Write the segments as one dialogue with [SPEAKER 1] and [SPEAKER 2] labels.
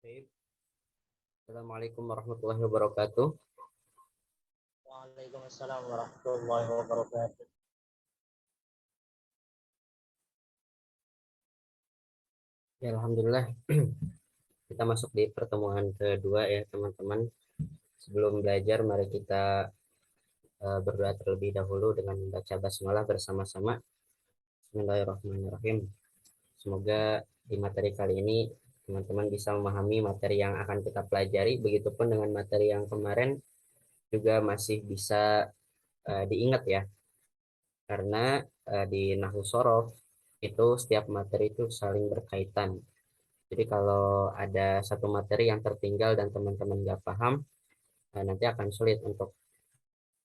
[SPEAKER 1] Baik. Assalamualaikum warahmatullahi wabarakatuh.
[SPEAKER 2] Waalaikumsalam warahmatullahi wabarakatuh.
[SPEAKER 1] Ya, Alhamdulillah kita masuk di pertemuan kedua ya teman-teman. Sebelum belajar mari kita berdoa terlebih dahulu dengan membaca basmalah bersama-sama. Bismillahirrahmanirrahim. Semoga di materi kali ini teman-teman bisa memahami materi yang akan kita pelajari. Begitupun dengan materi yang kemarin juga masih bisa diingat ya. Karena di Nahwu Shorof itu setiap materi itu saling berkaitan. Jadi kalau ada satu materi yang tertinggal dan teman-teman nggak paham, nanti akan sulit untuk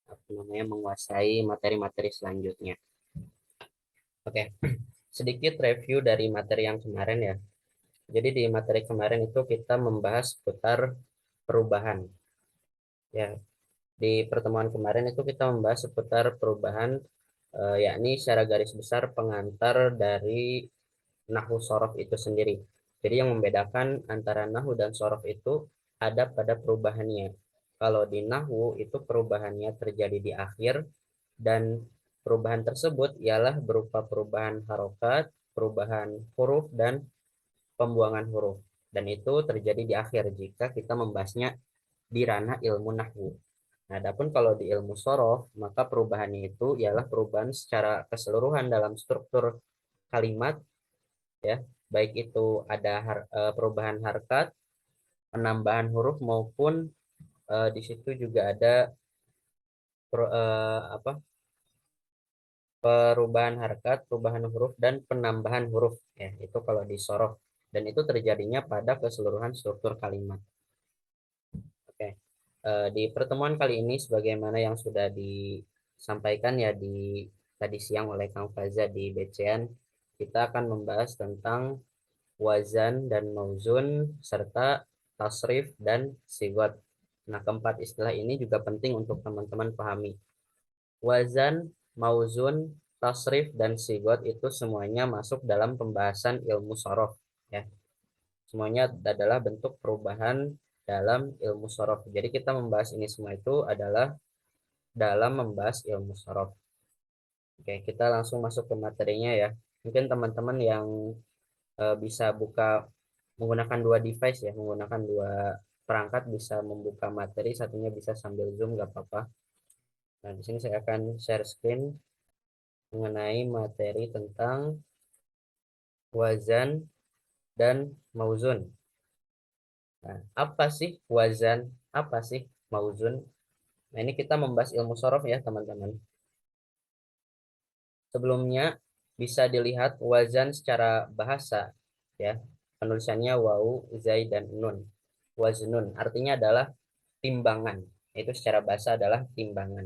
[SPEAKER 1] apa namanya menguasai materi-materi selanjutnya. Oke, sedikit review dari materi yang kemarin ya. Jadi di materi kemarin itu kita membahas seputar perubahan. Ya, di pertemuan kemarin itu kita membahas seputar perubahan, yakni secara garis besar pengantar dari Nahwu Shorof itu sendiri. Jadi yang membedakan antara Nahwu dan Shorof itu ada pada perubahannya. Kalau di Nahwu itu perubahannya terjadi di akhir dan perubahan tersebut ialah berupa perubahan harokat, perubahan huruf, dan pembuangan huruf. Dan itu terjadi di akhir jika kita membahasnya di ranah ilmu Nahwu. Nah, adapun kalau di ilmu Shorof, maka perubahannya itu ialah perubahan secara keseluruhan dalam struktur kalimat ya, baik itu ada perubahan harkat, penambahan huruf maupun di situ juga ada apa perubahan harkat, perubahan huruf dan penambahan huruf ya, itu kalau di sorof dan itu terjadinya pada keseluruhan struktur kalimat. Oke. Di pertemuan kali ini sebagaimana yang sudah disampaikan ya di tadi siang oleh Kang Faza di BCN, kita akan membahas tentang wazan dan mauzun, serta tasrif dan sigot. Nah, keempat istilah ini juga penting untuk teman-teman pahami. Wazan, mauzun, tasrif, dan sigot itu semuanya masuk dalam pembahasan ilmu sorof. Ya. Semuanya adalah bentuk perubahan dalam ilmu sorof. Jadi kita membahas ini semua itu adalah dalam membahas ilmu sorof. Oke, kita langsung masuk ke materinya ya. Mungkin teman-teman yang bisa buka menggunakan dua device ya, menggunakan dua perangkat bisa membuka materi, satunya bisa sambil Zoom nggak apa-apa. Nah, di sini saya akan share screen mengenai materi tentang wazan dan mauzun. Nah, apa sih wazan? Apa sih mauzun? Nah, ini kita membahas ilmu sorof ya, teman-teman. Sebelumnya bisa dilihat wazan secara bahasa ya. Penulisannya wau, zai, dan nun. Waznun artinya adalah timbangan. Itu secara bahasa adalah timbangan.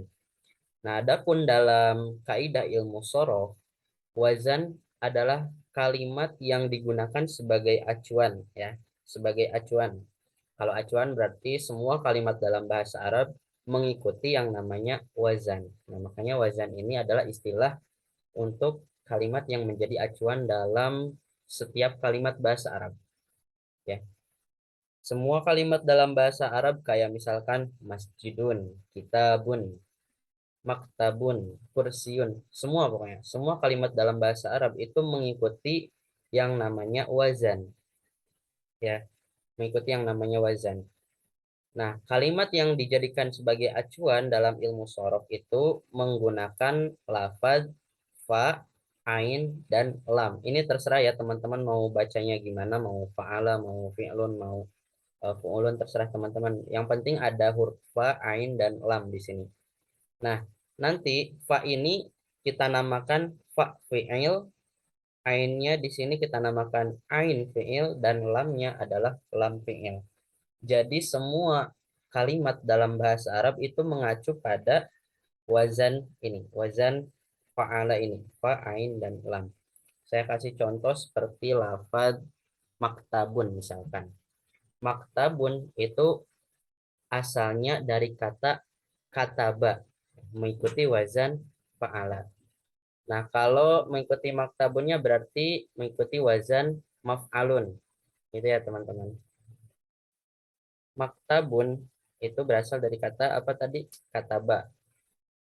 [SPEAKER 1] Nah, adapun dalam kaidah ilmu sorof, wazan adalah kalimat yang digunakan sebagai acuan ya, sebagai acuan. Kalau acuan berarti semua kalimat dalam bahasa Arab mengikuti yang namanya wazan. Nah, makanya wazan ini adalah istilah untuk kalimat yang menjadi acuan dalam setiap kalimat bahasa Arab ya. Semua kalimat dalam bahasa Arab kayak misalkan masjidun, kitabun, maktabun, kursiun, semua pokoknya. Semua kalimat dalam bahasa Arab itu mengikuti yang namanya wazan ya, mengikuti yang namanya wazan. Nah, kalimat yang dijadikan sebagai acuan dalam ilmu sorof itu menggunakan lafaz fa, ain, dan lam. Ini terserah ya teman-teman mau bacanya gimana, mau fa'ala, mau fi'lun, mau fu'ulun, terserah teman-teman. Yang penting ada huruf fa, ain, dan lam di sini. Nah, nanti fa ini kita namakan fa fi'il, ainnya di sini kita namakan ain fi'il, dan lamnya adalah lam fi'il. Jadi semua kalimat dalam bahasa Arab itu mengacu pada wazan ini, wazan fa'ala ini, fa, ain, dan lam. Saya kasih contoh seperti lafaz maktabun misalkan. Maktabun itu asalnya dari kata kataba, mengikuti wazan fa'ala. Nah, kalau mengikuti maktabunnya berarti mengikuti wazan maf'alun. Gitu ya, teman-teman. maktabun itu berasal dari kata apa tadi? Kata ba.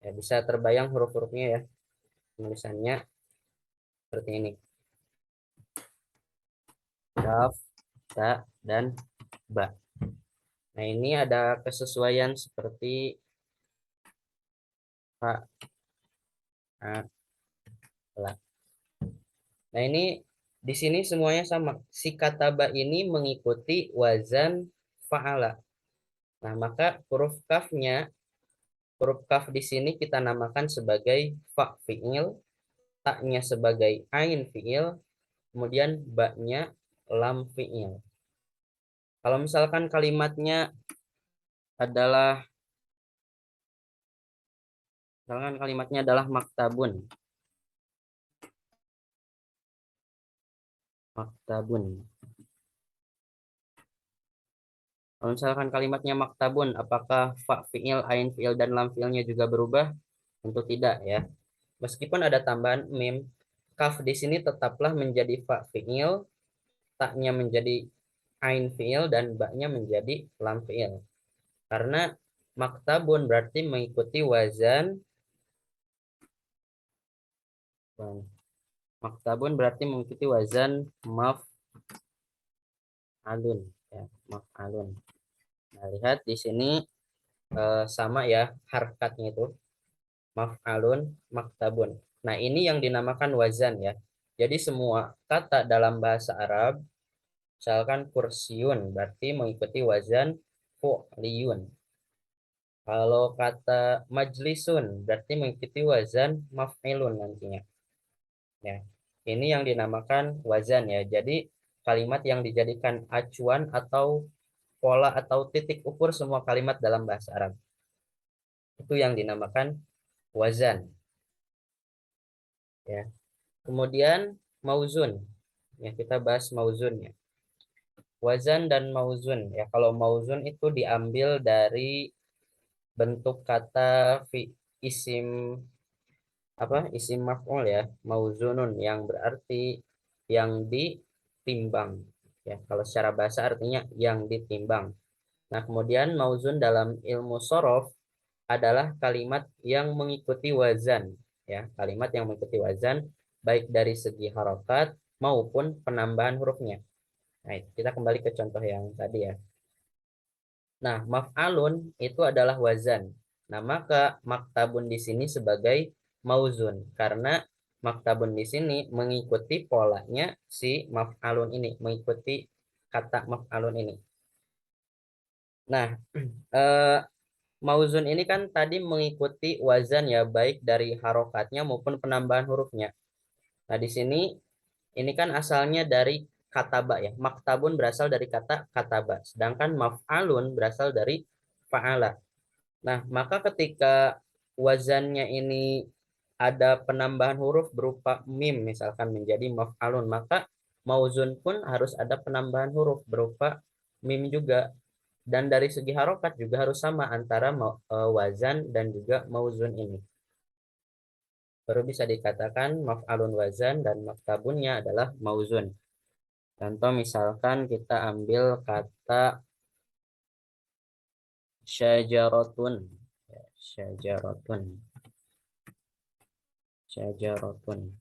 [SPEAKER 1] Ya, bisa terbayang huruf-hurufnya ya. Tulisannya seperti ini. Kaf, ta, dan ba. Nah, ini ada kesesuaian seperti fa, a, la. Nah, ini di sini semuanya sama. Si kata ba ini mengikuti wazan fa'ala. Nah, maka huruf kaf di sini kita namakan sebagai fa fi'il, taknya sebagai ain fi'il, kemudian ba-nya lam fi'il. Kalau misalkan adalah kalimatnya adalah maktabun. Maktabun. Kalau misalkan kalimatnya maktabun, apakah fa fi'il, ain fi'il, dan lam fi'ilnya juga berubah? Tentu tidak ya. Meskipun ada tambahan mim, kaf di sini tetaplah menjadi fa fi'il, taknya menjadi ain fi'il, dan ba-nya menjadi lam fi'il. Karena maktabun berarti mengikuti wazan. Maktabun berarti mengikuti wazan maf'alun ya, maf'alun. Nah, lihat di sini sama ya harkatnya itu maf'alun, maktabun. Nah, ini yang dinamakan wazan ya. Jadi semua kata dalam bahasa Arab, misalkan kursiun berarti mengikuti wazan fu'liyun. Kalau kata majlisun berarti mengikuti wazan maf'ilun nantinya. Ya. Ini yang dinamakan wazan ya. Jadi kalimat yang dijadikan acuan atau pola atau titik ukur semua kalimat dalam bahasa Arab. Itu yang dinamakan wazan ya. Kemudian mauzun. Ya, kita bahas mauzun ya. Wazan dan mauzun ya. Kalau mauzun itu diambil dari bentuk kata isim apa? Isim maf'ul ya, mauzunun yang berarti yang ditimbang. Ya, kalau secara bahasa artinya yang ditimbang. Nah, kemudian mauzun dalam ilmu sorof adalah kalimat yang mengikuti wazan ya, kalimat yang mengikuti wazan baik dari segi harokat maupun penambahan hurufnya. Nah, kita kembali ke contoh yang tadi ya. Nah, maf'alun itu adalah wazan. Nah, maka maktabun di sini sebagai mauzun karena maktabun di sini mengikuti polanya si maf'alun ini, mengikuti kata maf'alun ini. Nah, eh, mauzun ini kan tadi mengikuti wazan ya, baik dari harokatnya maupun penambahan hurufnya. Nah, di sini ini kan asalnya dari kataba ya. Maktabun berasal dari kata kataba, sedangkan maf'alun berasal dari fa'ala. Nah, maka ketika wazannya ini ada penambahan huruf berupa mim misalkan menjadi maf'alun, maka mauzun pun harus ada penambahan huruf berupa mim juga. Dan dari segi harokat juga harus sama antara wazan dan juga mauzun ini. Baru bisa dikatakan maf'alun wazan dan maktabunnya adalah mauzun. Contoh misalkan kita ambil kata syajarotun. Ya, syajarotun. Syajarotun.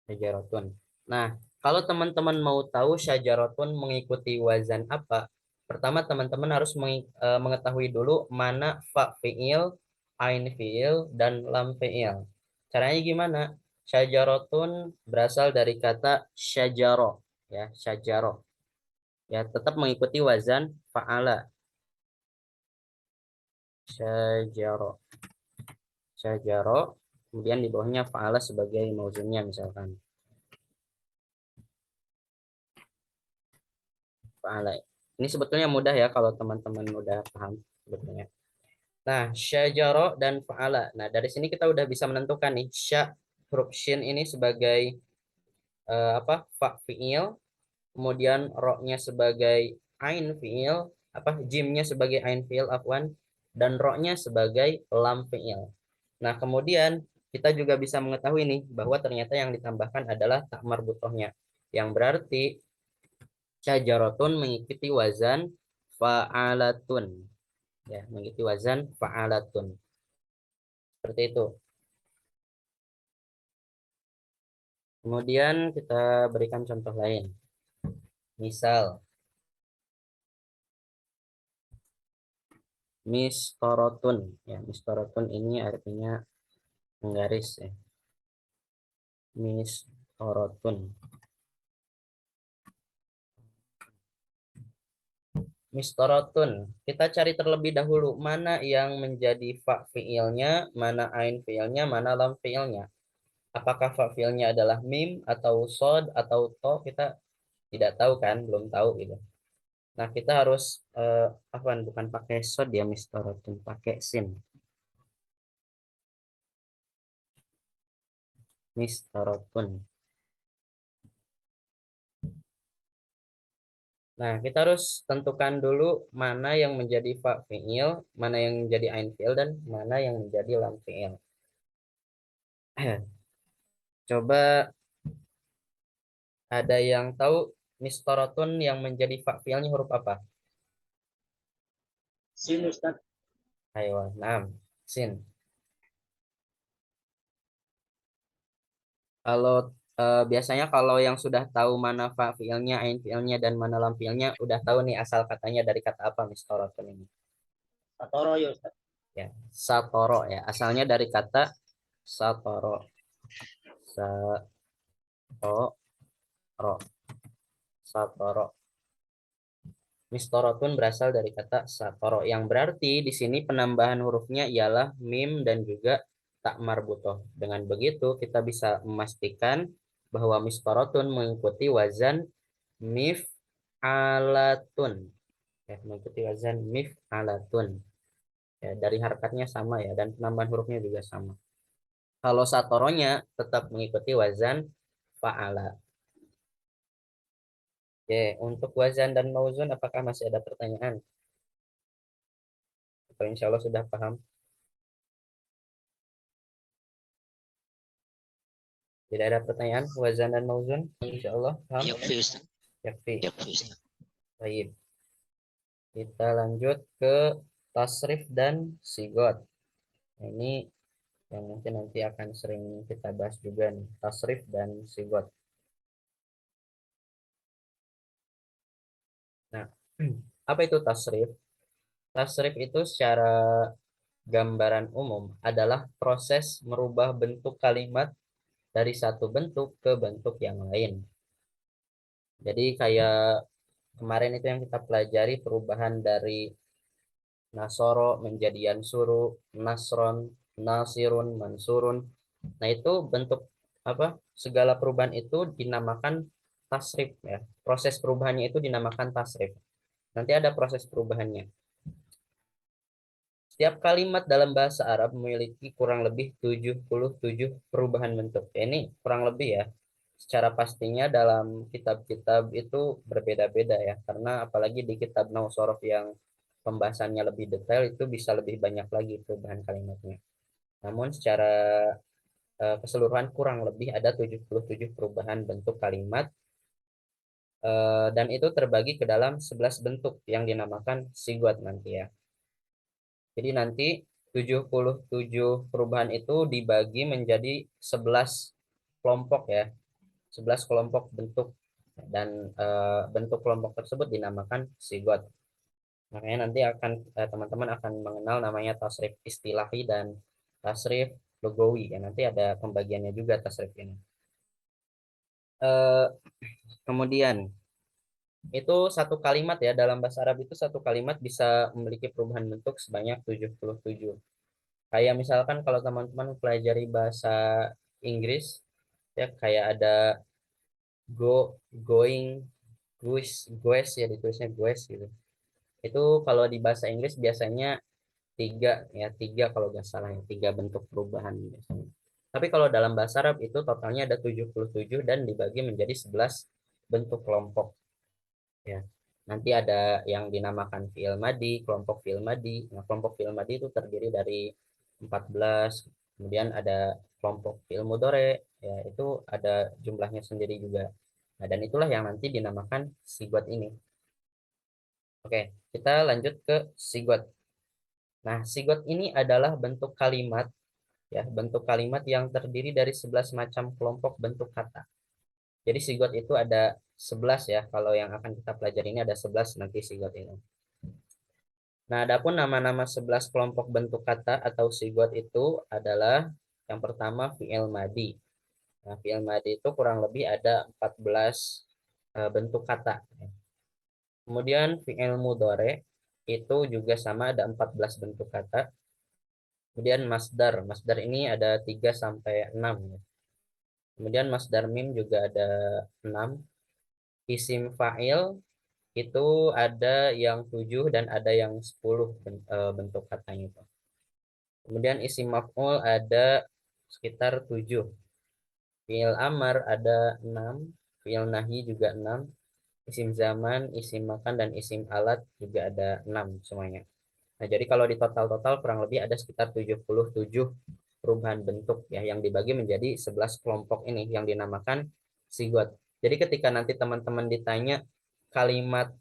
[SPEAKER 1] Syajarotun. Nah, kalau teman-teman mau tahu syajarotun mengikuti wazan apa, pertama teman-teman harus mengetahui dulu mana fa fi'il, ain fi'il, dan lam fi'il. Caranya gimana? Syajarotun berasal dari kata syajaro, ya, syajaro. Ya, tetap mengikuti wazan fa'ala. Syajaro. Syajaro. Kemudian di bawahnya fa'ala sebagai mauzunnya misalkan. Fa'ala. Ini sebetulnya mudah ya kalau teman-teman udah paham sebetulnya. Nah, syajaro dan fa'ala. Nah, dari sini kita udah bisa menentukan nih huruf shin ini sebagai apa? Fa fi'il, kemudian ro-nya sebagai ain fi'il, apa? Jimnya sebagai ain fi'il afwan, dan ro-nya sebagai lam fi'il. Nah, kemudian kita juga bisa mengetahui nih bahwa ternyata yang ditambahkan adalah tak marbutohnya. Yang berarti Syajaratun mengikuti wazan fa'alatun. Ya, mengikuti wazan fa'alatun. Seperti itu. Kemudian kita berikan contoh lain. Misal, mistorotun. Ya, mistorotun ini artinya menggaris ya. Mistorotun. Mistorotun. Kita cari terlebih dahulu mana yang menjadi fa fiilnya, mana ain fiilnya, mana lam fiilnya. Apakah fa fiilnya adalah mim atau sod atau to, kita tidak tahu kan, belum tahu gitu. Nah, kita harus apa, bukan pakai sod ya mistorotun, pakai sin. Mistorotun. Nah, kita harus tentukan dulu mana yang menjadi fa fiil, mana yang menjadi ain fiil, dan mana yang menjadi lam fiil. Coba ada yang tahu mistorotun yang menjadi fa fiilnya huruf apa?
[SPEAKER 2] Sin Ustaz.
[SPEAKER 1] Ayo, 6. Sin. Kalau biasanya kalau yang sudah tahu mana fa fiilnya, ain fiilnya, dan mana lam fiilnya, udah tahu nih asal katanya dari kata apa mistorotun ini.
[SPEAKER 2] Satoro ya Ustaz.
[SPEAKER 1] Ya, satoro ya. Asalnya dari kata satoro. Satoro. Satoro. Mistorotun berasal dari kata satoro, yang berarti di sini penambahan hurufnya ialah mim dan juga tak marbutoh. Dengan begitu kita bisa memastikan bahwa mistorotun mengikuti wazan mif alatun. Ya, mengikuti wazan mif alatun. Ya, dari harokatnya sama ya, dan penambahan hurufnya juga sama. Kalau satoronya tetap mengikuti wazan fa'ala. Oke, untuk wazan dan mauzun apakah masih ada pertanyaan? Atau insya Allah sudah paham? Tidak ada pertanyaan, wazan dan mauzun? Insya Allah paham?
[SPEAKER 3] Yakfi Ustaz.
[SPEAKER 1] Yakfi.
[SPEAKER 3] Yakfi Ustaz.
[SPEAKER 1] Baik. Kita lanjut ke tasrif dan sigot. Nah, ini yang mungkin nanti akan sering kita bahas juga nih, tasrif dan sigot. Nah, apa itu tasrif? Tasrif itu secara gambaran umum adalah proses merubah bentuk kalimat dari satu bentuk ke bentuk yang lain. Jadi kayak kemarin itu yang kita pelajari perubahan dari nasoro menjadi yansuru, nasron, nasirun, mansurun. Nah, itu bentuk apa? Segala perubahan itu dinamakan tasrif ya. Proses perubahannya itu dinamakan tasrif. Nanti ada proses perubahannya. Setiap kalimat dalam bahasa Arab memiliki kurang lebih 77 perubahan bentuk. Ya, ini kurang lebih ya. Secara pastinya dalam kitab-kitab itu berbeda-beda ya. Karena apalagi di kitab Nahwu Shorof yang pembahasannya lebih detail itu bisa lebih banyak lagi perubahan kalimatnya. Namun secara keseluruhan kurang lebih ada 77 perubahan bentuk kalimat, dan itu terbagi ke dalam 11 bentuk yang dinamakan sigot nanti ya. Jadi nanti 77 perubahan itu dibagi menjadi 11 kelompok ya. 11 kelompok bentuk, dan bentuk kelompok tersebut dinamakan sigot. Makanya nanti akan teman-teman akan mengenal namanya tasrif istilahi dan tasrif lugawi ya. Nanti ada pembagiannya juga tasrif ini. Eh, Kemudian itu satu kalimat ya, dalam bahasa Arab itu satu kalimat bisa memiliki perubahan bentuk sebanyak 77. Kayak misalkan kalau teman-teman pelajari bahasa Inggris ya, kayak ada go, going, goes, goes ya, ditulisnya goes gitu. Itu kalau di bahasa Inggris biasanya tiga ya, tiga kalau nggak salah ya, tiga bentuk perubahan biasanya. Tapi kalau dalam bahasa Arab itu totalnya ada 77 dan dibagi menjadi 11 bentuk kelompok ya. Nanti ada yang dinamakan fi'il madi, kelompok fi'il madi. Nah, kelompok fi'il madi itu terdiri dari 14. Kemudian ada kelompok fi'il mudhore, ya itu ada jumlahnya sendiri juga. Nah, dan itulah yang nanti dinamakan sigot ini. Oke, kita lanjut ke sigot. Nah, sigot ini adalah bentuk kalimat, ya, bentuk kalimat yang terdiri dari 11 macam kelompok bentuk kata. Jadi sigot itu ada 11 ya. Kalau yang akan kita pelajari ini ada 11 nanti sigot ini. Nah, adapun nama-nama 11 kelompok bentuk kata atau sigot itu adalah yang pertama fi'il madi. Nah, fi'il madi itu kurang lebih ada 14 bentuk kata. Kemudian fi'il mudhari itu juga sama ada 14 bentuk kata. Kemudian masdar. Masdar ini ada 3 sampai 6 ya. Kemudian masdar mim juga ada 6. Isim fa'il itu ada yang 7 dan ada yang 10 bentuk katanya itu. Kemudian isim maf'ul ada sekitar 7. Fi'il amar ada 6. Fi'il nahi juga 6. Isim zaman, isim makan, dan isim alat juga ada 6 semuanya. Nah, jadi kalau di total-total kurang lebih ada sekitar 77 perubahan bentuk ya yang dibagi menjadi 11 kelompok ini yang dinamakan sigot. Jadi ketika nanti teman-teman ditanya kalimat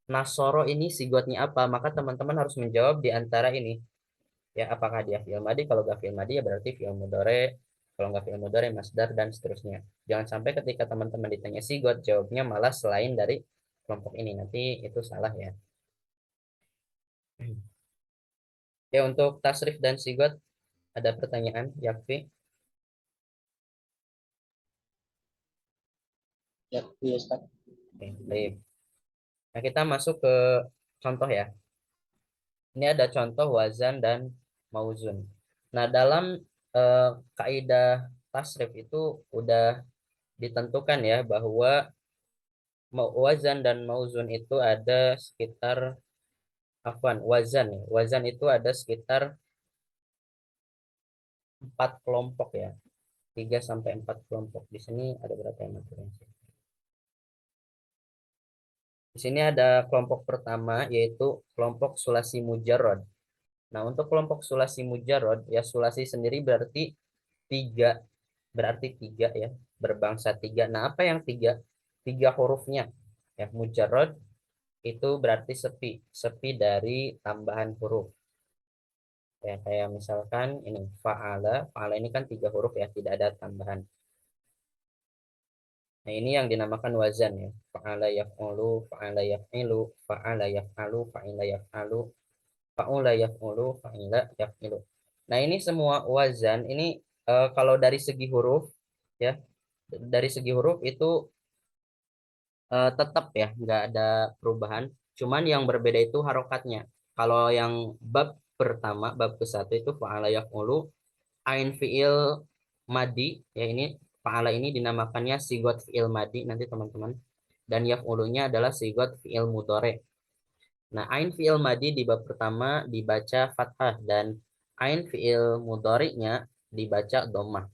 [SPEAKER 1] Nasoro ini sigotnya apa, maka teman-teman harus menjawab di antara ini. Ya, apakah dia fi'il madi? Kalau nggak fi'il madi ya berarti fi'il mudhari. Kalau nggak fi'il mudhari masdar dan seterusnya. Jangan sampai ketika teman-teman ditanya sigot jawabnya malah selain dari kelompok ini. Nanti itu salah ya. Ya, untuk tasrif dan sigot ada pertanyaan, Yakfi?
[SPEAKER 2] Ya, iya Ustaz.
[SPEAKER 1] Oke, baik. Nah, kita masuk ke contoh ya. Ini ada contoh wazan dan mauzun. Nah, dalam eh, kaidah tasrif itu udah ditentukan ya bahwa wazan dan mauzun itu ada sekitar wazan ya. Wazan itu ada sekitar 4 kelompok ya. 3 sampai 4 kelompok. Di sini ada berapa yang materinya? Di sini ada kelompok pertama yaitu kelompok sulasi mujarrad. Nah, untuk kelompok sulasi mujarrad ya sulasi sendiri tiga, berarti tiga ya, berbangsa tiga. Nah, apa yang tiga? Tiga hurufnya. Ya, mujarrad itu berarti sepi, sepi dari tambahan huruf. Ya, kayak misalkan ini fa'ala, fa'ala ini kan 3 huruf ya, tidak ada tambahan. Nah, ini yang dinamakan wazan ya. Fa'ala yaf'ulu, fa'ala yaf'ilu, fa'ala yaf'alu, fa'ila yaf'alu, fa'ula yaf'ulu, fa'ila yaf'ilu. Nah, ini semua wazan ini kalau dari segi huruf ya, dari segi huruf itu tetap ya, nggak ada perubahan. Cuman yang berbeda itu harokatnya. Kalau yang bab pertama, bab ke-1 itu fa'ala yaf'ulu, ain fi'il madi, ya ini fa'ala ini dinamakannya sigot fi'il madi nanti teman-teman. Dan yaf'ulunya adalah sigot fi'il mudhari. Nah, ain fi'il madi di bab pertama dibaca fathah dan ain fi'il mudhari'nya dibaca dhammah.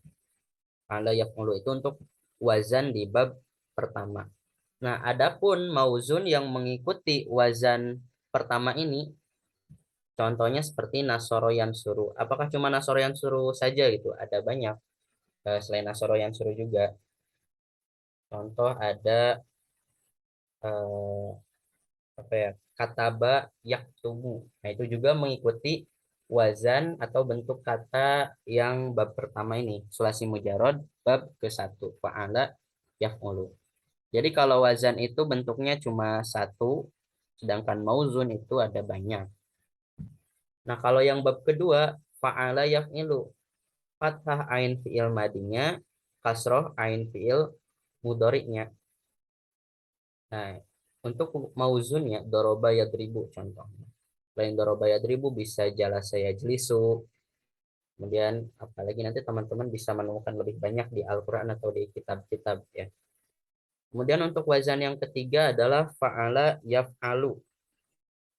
[SPEAKER 1] Fa'ala yaf'ulu itu untuk wazan di bab pertama. Nah, adapun mauzun yang mengikuti wazan pertama ini, contohnya seperti Nasoro Yansuru. Apakah cuma Nasoro Yansuru saja gitu? Ada banyak. Selain Nasoro Yansuru juga. Contoh ada eh, apa ya? Kataba yaktubu. Nah, itu juga mengikuti wazan atau bentuk kata yang bab pertama ini. Sulasi mujarod bab ke-1. Fa'ala yaf'ulu. Jadi kalau wazan itu bentuknya cuma satu, sedangkan mauzun itu ada banyak. Nah, kalau yang bab kedua, fa'ala yaf'ilu. Fathah ain fi'il madinya, kasroh ain fi'il mudhari'nya. Nah, untuk mauzunnya, doroba yadribu contohnya. Selain doroba yadribu bisa jalasa yajlisu. Kemudian, apalagi nanti teman-teman bisa menemukan lebih banyak di Al-Quran atau di kitab-kitab ya. Kemudian untuk wazan yang ketiga adalah fa'ala yaf'alu.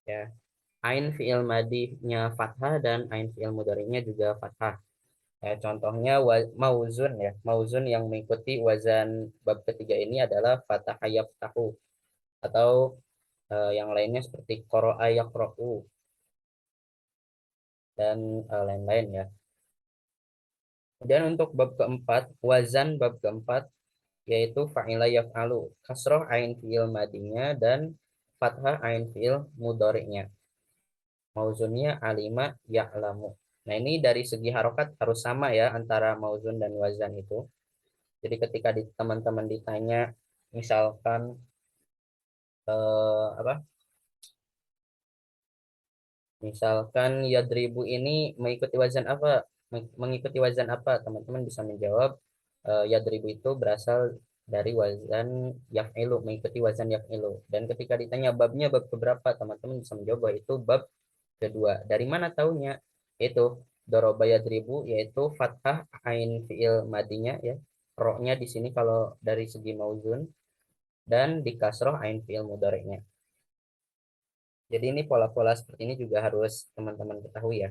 [SPEAKER 1] Ya, ain fi'il madinya fathah dan ain fi'il mudhari'nya juga fathah. Ya, contohnya mauzun ya. Mauzun yang mengikuti wazan bab ketiga ini adalah fathah yaftahu atau yang lainnya seperti qara'a yaqra'u dan lain-lain ya. Kemudian untuk bab keempat, wazan bab keempat yaitu fa'ila yaf'alu, kasroh ain fi'il madinya dan fathah ain fi'il mudhari'nya. Mauzunnya alima ya'lamu. Nah, ini dari segi harokat harus sama ya antara mauzun dan wazan itu. Jadi ketika teman-teman ditanya misalkan apa? Misalkan yadribu ini mengikuti wazan apa? Mengikuti wazan apa? Teman-teman bisa menjawab yadribu itu berasal dari wazan yaf'ilu, mengikuti wazan yaf'ilu. Dan ketika ditanya babnya bab keberapa, teman-teman bisa menjawab bahwa itu bab kedua. Dari mana taunya? Itu doroba yadribu, yaitu fathah ain fi'il madinya ya. Roknya di sini kalau dari segi mauzun dan di kasroh ain fi'il mudhari'nya. Jadi ini pola-pola seperti ini juga harus teman-teman ketahui ya.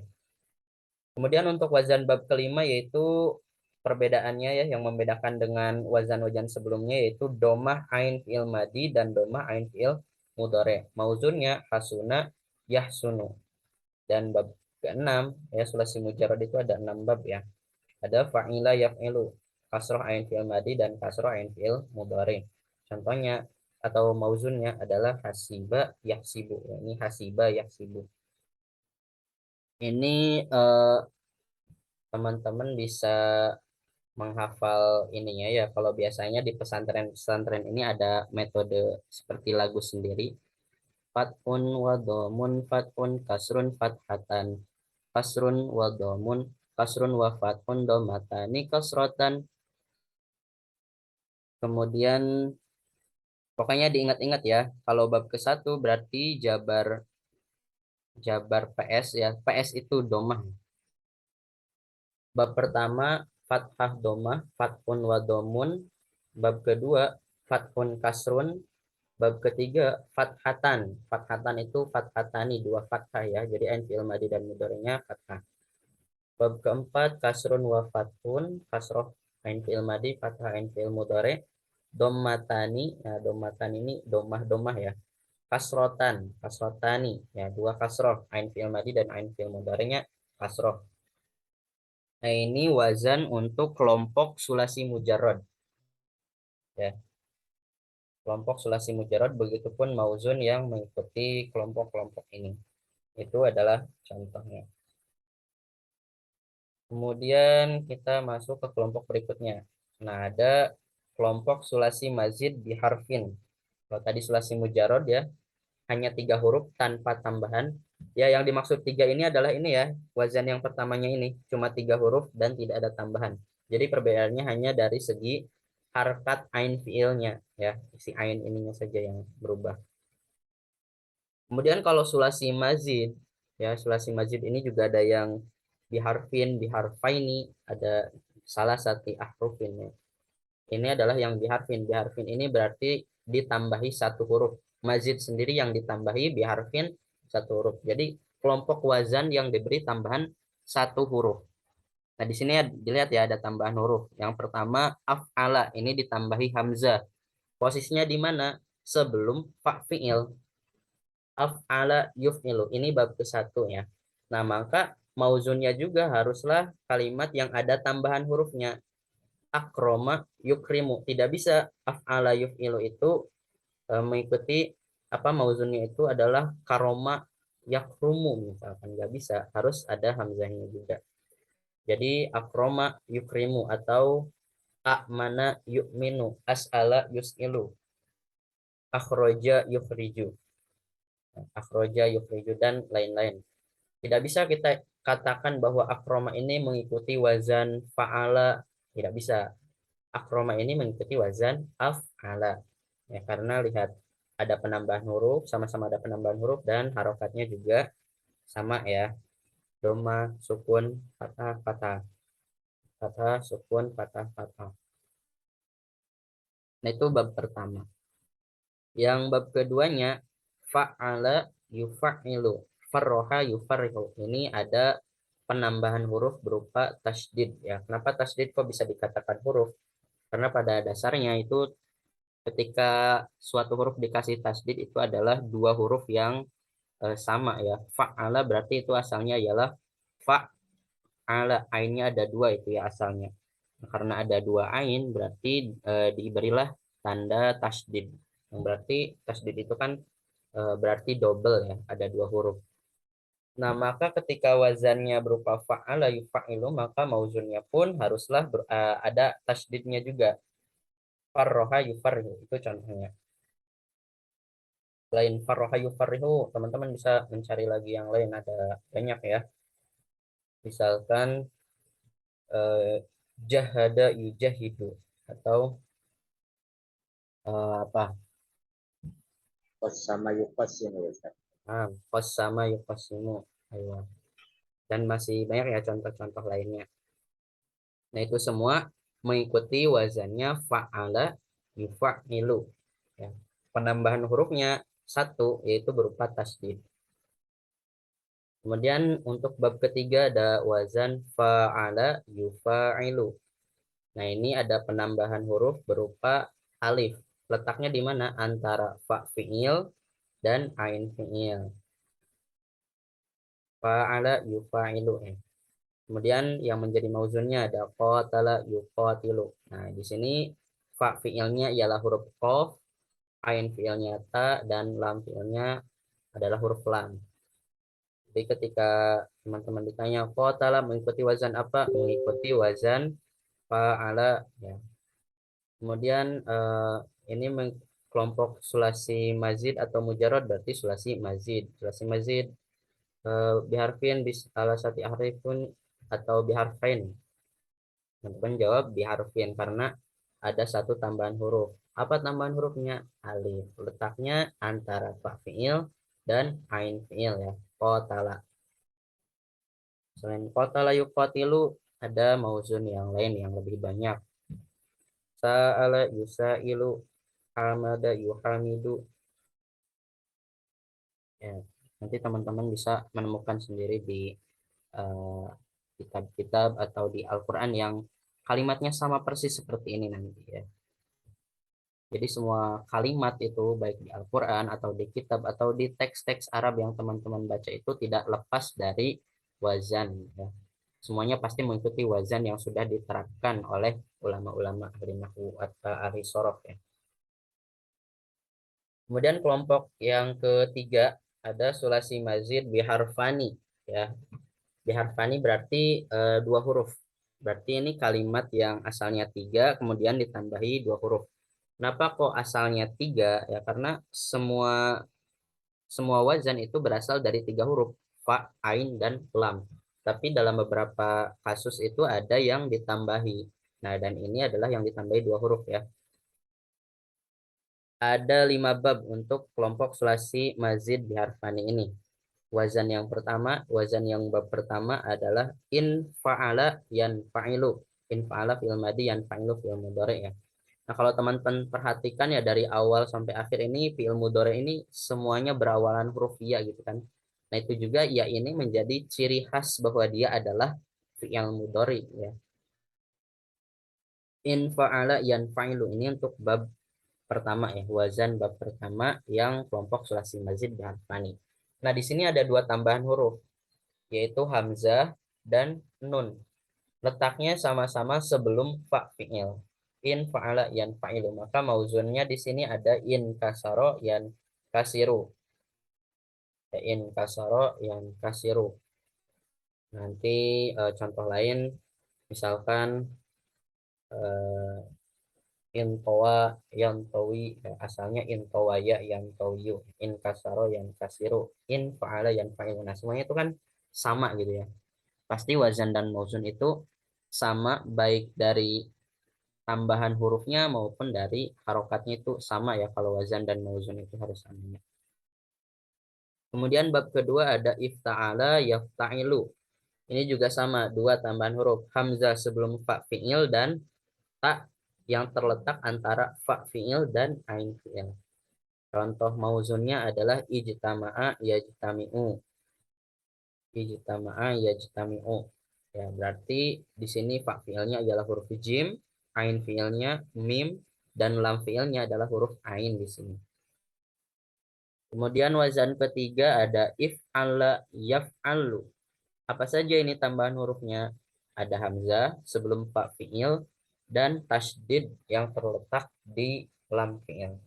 [SPEAKER 1] Kemudian untuk wazan bab kelima yaitu perbedaannya ya, yang membedakan dengan wazan-wazan sebelumnya yaitu domah ain fi'il madi dan domah ain fi'il mudhari. Mauzunnya hasuna yahsunu. Dan bab keenam ya, sulasi mujarrad itu ada 6 bab ya. Ada fa'ila yaf'ilu, kasroh ain fi'il madi dan kasroh ain fi'il mudhari. Contohnya atau mauzunnya adalah hasiba yahsibu. Ini hasiba yahsibu. Ini teman-teman bisa menghafal ininya ya. Kalau biasanya di pesantren-pesantren ini ada metode seperti lagu sendiri. Fatun wa domun fatun kasrun fathatan. Kasrun wa domun kasrun wa fatun domatani kasrotan. Kemudian pokoknya diingat-ingat ya. Kalau bab ke-1 berarti jabar jabar PS ya. PS itu domah. Bab pertama fathah domah, fathun wa domun. Bab kedua fathun kasrun. Bab ketiga fathatan. Fathatan itu fathatani, dua fathah ya. Jadi ain fi'il madi dan mudhari'nya fathah. Bab keempat kasrun wa fathun, kasroh ain fi'il madi, fathah ain fi'il mudhari'. Dommatani. Nah, dommatan ini domah-domah ya. Kasrotan, kasrotani ya, dua kasroh, ain fi'il madi dan ain fi'il mudhari'nya kasroh. Nah, ini wazan untuk kelompok sulasi mujarrad ya. Kelompok sulasi mujarrad, begitupun mauzun yang mengikuti kelompok-kelompok ini. Itu adalah contohnya. Kemudian kita masuk ke kelompok berikutnya. Nah, ada kelompok sulasi mazid biharfin. Kalau tadi sulasi mujarrad ya, hanya 3 huruf tanpa tambahan. Ya, yang dimaksud 3 ini adalah ini ya, wazan yang pertamanya ini cuma 3 huruf dan tidak ada tambahan. Jadi perbedaannya hanya dari segi harkat ain fiilnya ya, si ain ininya saja yang berubah. Kemudian kalau sulasi mazid ya, sulasi mazid ini juga ada yang biharfin, biharfaini, ada salah satu ahrufin ya. Ini adalah yang biharfin. Biharfin ini berarti ditambahi 1 huruf. Mazid sendiri yang ditambahi biharfin 1 huruf. Jadi kelompok wazan yang diberi tambahan 1 huruf. Nah, di sini ya, dilihat ya ada tambahan huruf. Yang pertama af'ala, ini ditambahi hamzah. Posisinya di mana? Sebelum fa'fi'il. Af'ala yuf'ilu. Ini bab ke-1 ya. Nah, maka mauzunnya juga haruslah kalimat yang ada tambahan hurufnya. Akroma yukrimu. Tidak bisa af'ala yuf'ilu itu mengikuti apa mauzunnya itu adalah karoma yakrumu misalkan, nggak bisa, harus ada hamzahnya juga. Jadi akroma yukrimu atau amana yu'minu, as'ala yus'ilu, akhroja yukhriju, akhroja yukhriju dan lain-lain. Tidak bisa kita katakan bahwa akroma ini mengikuti wazan fa'ala, tidak bisa. Akroma ini mengikuti wazan af'ala ya, karena lihat ada penambahan huruf, sama-sama ada penambahan huruf dan harokatnya juga sama ya. Doma, sukun, fathah, fathah, fathah, sukun, fathah, fathah. Nah, itu bab pertama. Yang bab keduanya fa'ala yufa'ilu, farroha yufarrihu. Ini ada penambahan huruf berupa tasdid ya. Kenapa tasdid kok bisa dikatakan huruf? Karena pada dasarnya itu ketika suatu huruf dikasih tasdid itu adalah 2 huruf yang sama ya. Fa'ala berarti itu asalnya ialah fa'ala, ainnya ada 2 itu ya asalnya. Karena ada dua ain berarti diberilah tanda tasdid. Yang berarti tasdid itu kan berarti double ya, ada dua huruf. Nah, maka ketika wazannya berupa fa'ala yufa'ilu, maka mauzunnya pun haruslah ada tasdidnya juga. Farroha yufarrihu, itu contohnya. Lain farroha yufarrihu, teman-teman bisa mencari lagi yang lain, ada banyak ya. Misalkan eh, jahada yujahidu, atau apa,
[SPEAKER 2] Kos sama yukosin ya Ustaz.
[SPEAKER 1] qasama yuqasimu. Ayo. Dan masih banyak ya contoh-contoh lainnya. Nah, itu semua mengikuti wazannya fa'ala yufa'ilu. Ya. Penambahan hurufnya satu, yaitu berupa tasdid. Kemudian untuk bab ketiga ada wazan fa'ala yufa'ilu. Nah, ini ada penambahan huruf berupa alif. Letaknya di mana? Antara fa fi'il dan ain fi'il. Fa'ala yufa'ilu. Kemudian yang menjadi mauzunnya ada qatala yuqatilu. Nah, di sini fa fiilnya ialah huruf qaf, ain fiilnya ta, dan lam fiilnya adalah huruf lam. Jadi ketika teman-teman ditanya qatala mengikuti wazan apa? Mengikuti wazan fa'ala ya. Kemudian ini kelompok sulasi mazid atau mujarad berarti sulasi mazid. Sulasi mazid biharfin bis salah satu harfin atau biharfain. Teman-teman jawab diharufin karena ada satu tambahan huruf. Apa tambahan hurufnya? Alif. Letaknya antara fa fiil dan ain fiil ya. Qatala. Selain qatala yuqatilu ada mauzun yang lain yang lebih banyak. Sa'ala yusailu, hamada yuhamidu. Ya, nanti teman-teman bisa menemukan sendiri di eh, kitab-kitab atau di Al-Qur'an yang kalimatnya sama persis seperti ini nanti ya. Jadi semua kalimat itu baik di Al-Quran atau di kitab atau di teks-teks Arab yang teman-teman baca itu tidak lepas dari wazan ya. Semuanya pasti mengikuti wazan yang sudah diterapkan oleh ulama-ulama ahli nahwu atau ahli sorof ya. Kemudian kelompok yang ketiga ada sulasi mazid biharfani ya. Biharfani berarti dua huruf. Berarti ini kalimat yang asalnya tiga kemudian ditambahi dua huruf. Kenapa kok asalnya tiga? Ya karena semua semua wazan itu berasal dari tiga huruf, fa, ain, dan lam. Tapi dalam beberapa kasus itu ada yang ditambahi. Nah, dan ini adalah yang ditambahi dua huruf ya. Ada 5 bab untuk kelompok sulasi mazid biharfani ini. Wazan yang pertama, wazan yang bab pertama adalah in fa'ala yan fa'ilu. In fa'ala fil madi yan fa'ilu fil mudhari ya. Nah, kalau teman-teman perhatikan ya dari awal sampai akhir ini fi'il mudhari ini semuanya berawalan huruf ya gitu kan. Nah, itu juga ya ini menjadi ciri khas bahwa dia adalah fi'il mudhari ya. In fa'ala yanfa'ilu ini untuk bab pertama ya, wazan bab pertama yang kelompok sulasi mazid dan fani. Nah, di sini ada dua tambahan huruf yaitu hamzah dan nun. Letaknya sama-sama sebelum fa fi'il. In fa'ala yan fa'ilu. Maka mauzunnya di sini ada in kasaro yan kasiru. Ya, in kasaro yan kasiru. Nanti contoh lain misalkan eh, in towa yan towi. Ya, asalnya in towaya yan towiyu. In kasaro yan kasiru. In fa'ala yan fa'ilu. Nah, semuanya itu kan sama gitu ya. Pasti wazan dan mauzun itu sama baik dari tambahan hurufnya maupun dari harokatnya itu sama ya kalau wazan dan mauzun itu harus sama. Kemudian bab kedua ada ifta'ala yafta'ilu. Ini juga sama, dua tambahan huruf. Hamzah sebelum fa fi'il dan ta yang terletak antara fa fi'il dan ain fi'il. Contoh mauzunnya adalah ijtama'a yajtami'u. Ijtama'a yajtami'u. Ya, berarti di sini fa fi'ilnya adalah huruf jim, ain fi'ilnya mim, dan lam fi'ilnya adalah huruf ain di sini. Kemudian wazan ketiga ada if'ala yaf'alu. Apa saja ini tambahan hurufnya? ada hamzah sebelum fa fiil dan tasdid yang terletak di lam fiil.